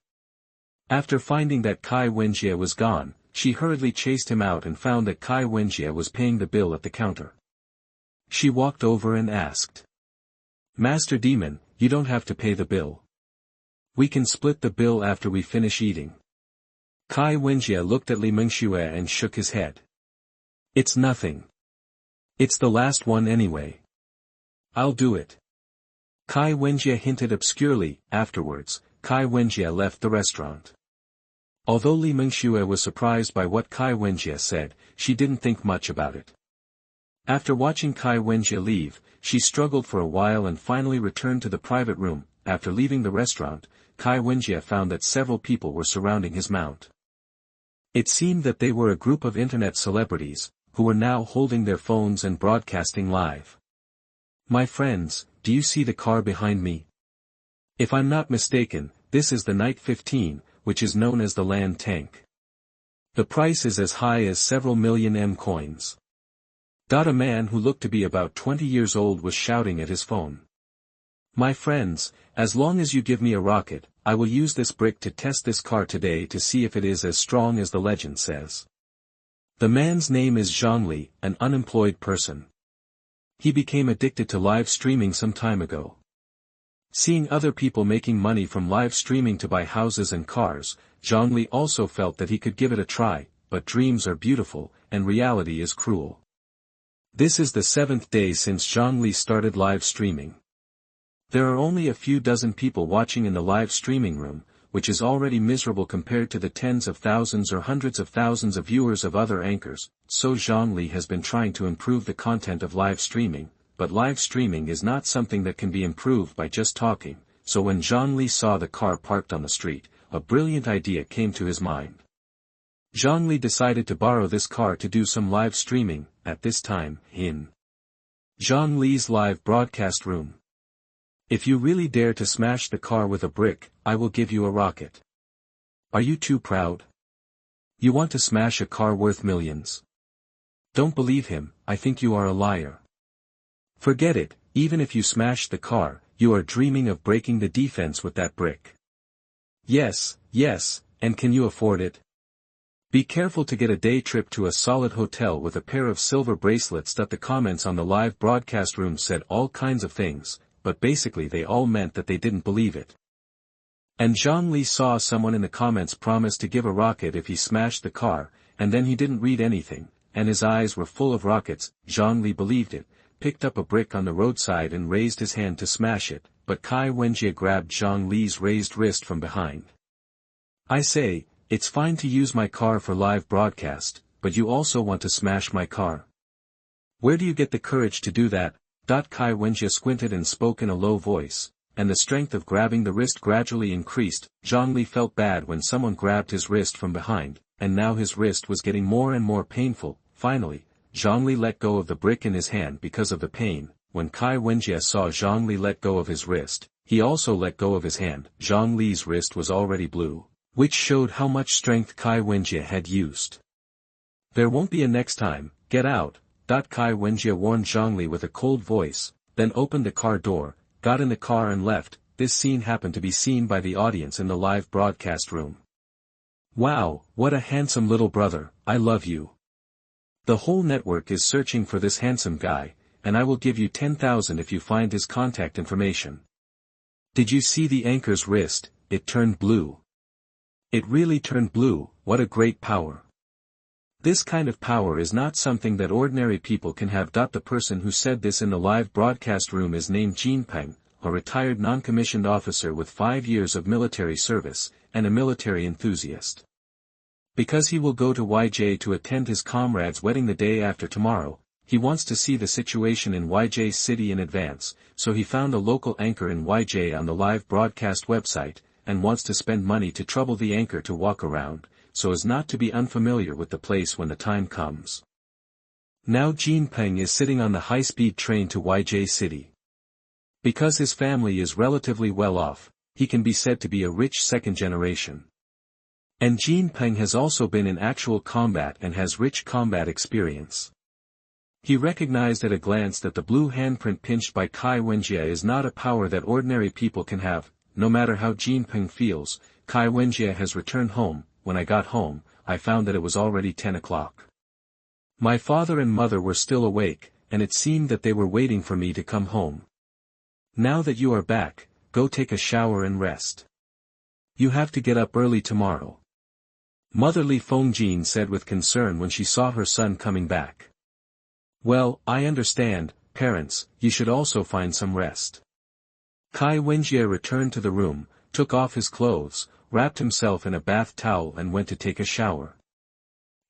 After finding that Kai Wenjie was gone, she hurriedly chased him out and found that Kai Wenjie was paying the bill at the counter. She walked over and asked, "Master Demon, you don't have to pay the bill. We can split the bill after we finish eating." Kai Wenjie looked at Li Mingxue and shook his head. "It's nothing. It's the last one anyway. I'll do it." Kai Wenjie hinted obscurely. Afterwards, Kai Wenjie left the restaurant. Although Li Mingxue was surprised by what Kai Wenjie said, she didn't think much about it. After watching Kai Wenjie leave, she struggled for a while and finally returned to the private room. After leaving the restaurant, Kai Wenjie found that several people were surrounding his mount. It seemed that they were a group of internet celebrities, who were now holding their phones and broadcasting live. "My friends, do you see the car behind me? If I'm not mistaken, this is the Knight 15, which is known as the land tank. The price is as high as several million M coins." A man who looked to be about 20 years old was shouting at his phone. "My friends, as long as you give me a rocket, I will use this brick to test this car today to see if it is as strong as the legend says." The man's name is Zhongli, an unemployed person. He became addicted to live streaming some time ago. Seeing other people making money from live streaming to buy houses and cars, Zhongli also felt that he could give it a try, but dreams are beautiful, and reality is cruel. This is the 7th day since Zhongli started live streaming. There are only a few dozen people watching in the live streaming room, which is already miserable compared to the tens of thousands or hundreds of thousands of viewers of other anchors, so Zhongli has been trying to improve the content of live streaming, but live streaming is not something that can be improved by just talking, so when Zhongli saw the car parked on the street, a brilliant idea came to his mind. Zhongli decided to borrow this car to do some live streaming, at this time, in Zhongli's live broadcast room. "If you really dare to smash the car with a brick, I will give you a rocket. Are you too proud? You want to smash a car worth millions? Don't believe him, I think you are a liar. Forget it, even if you smash the car, you are dreaming of breaking the defense with that brick. Yes, and can you afford it? Be careful to get a day trip to a solid hotel with a pair of silver bracelets." The comments on the live broadcast room said all kinds of things, but basically they all meant that they didn't believe it. And Zhongli saw someone in the comments promise to give a rocket if he smashed the car, and then he didn't read anything, and his eyes were full of rockets. Zhongli believed it, picked up a brick on the roadside and raised his hand to smash it, but Kai Wenjie grabbed Zhongli's raised wrist from behind. "I say, it's fine to use my car for live broadcast, but you also want to smash my car. Where do you get the courage to do that?" Kai Wenjie squinted and spoke in a low voice, and the strength of grabbing the wrist gradually increased. Zhongli felt bad when someone grabbed his wrist from behind, and now his wrist was getting more and more painful. Finally, Zhongli let go of the brick in his hand because of the pain. When Kai Wenjie saw Zhongli let go of his wrist, he also let go of his hand. Zhongli's wrist was already blue, which showed how much strength Kai Wenjie had used. "There won't be a next time, get out," Kai Wenjie warned Zhongli with a cold voice, then opened the car door, got in the car and left. This scene happened to be seen by the audience in the live broadcast room. "Wow, what a handsome little brother, I love you. The whole network is searching for this handsome guy, and I will give you 10,000 if you find his contact information." Did you see the anchor's wrist? It turned blue. It really turned blue. What a great power. This kind of power is not something that ordinary people can have. The person who said this in the live broadcast room is named Xinguang, a retired non-commissioned officer with 5 years of military service, and a military enthusiast. Because he will go to YJ to attend his comrade's wedding the day after tomorrow, he wants to see the situation in YJ City in advance, so he found a local anchor in YJ on the live broadcast website, and wants to spend money to trouble the anchor to walk around, so as not to be unfamiliar with the place when the time comes. Now Xinguang is sitting on the high-speed train to YJ City. Because his family is relatively well off, he can be said to be a rich second generation. And Xinguang has also been in actual combat and has rich combat experience. He recognized at a glance that the blue handprint pinched by Kai Wenjie is not a power that ordinary people can have. No matter how Xinguang feels, Kai Wenjie has returned home. When I got home, I found that it was already 10 o'clock. My father and mother were still awake, and it seemed that they were waiting for me to come home. Now that you are back, go take a shower and rest. You have to get up early tomorrow. Motherly Fengjin said with concern when she saw her son coming back. Well, I understand, parents, you should also find some rest. Kai Wenjie returned to the room, took off his clothes, wrapped himself in a bath towel and went to take a shower.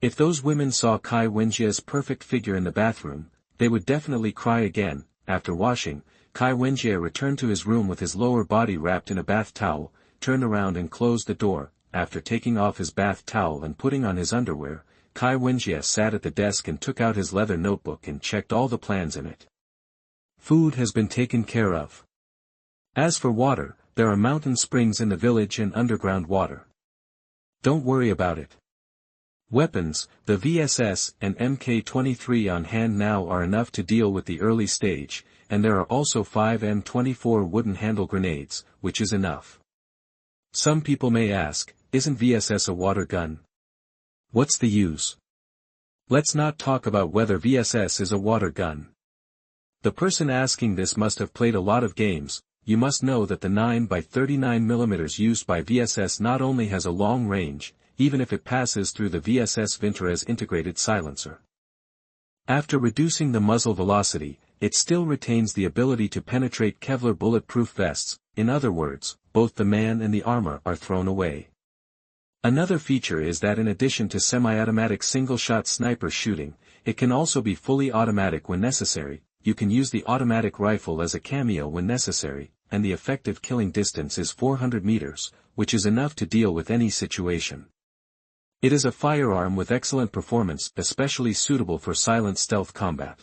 If those women saw Kai Wenjie's perfect figure in the bathroom, they would definitely cry again. After washing, Kai Wenjie returned to his room with his lower body wrapped in a bath towel, turned around and closed the door. After taking off his bath towel and putting on his underwear, Kai Wenjie sat at the desk and took out his leather notebook and checked all the plans in it. Food has been taken care of. As for water, there are mountain springs in the village and underground water. Don't worry about it. Weapons, the VSS and Mk-23 on hand now are enough to deal with the early stage, and there are also 5 M24 wooden handle grenades, which is enough. Some people may ask, isn't VSS a water gun? What's the use? Let's not talk about whether VSS is a water gun. The person asking this must have played a lot of games. You must know that the 9x39mm used by VSS not only has a long range, even if it passes through the VSS Vintorez integrated silencer. After reducing the muzzle velocity, it still retains the ability to penetrate Kevlar bulletproof vests. In other words, both the man and the armor are thrown away. Another feature is that in addition to semi-automatic single-shot sniper shooting, it can also be fully automatic when necessary. You can use the automatic rifle as a cameo when necessary, and the effective killing distance is 400 meters, which is enough to deal with any situation. It is a firearm with excellent performance, especially suitable for silent stealth combat.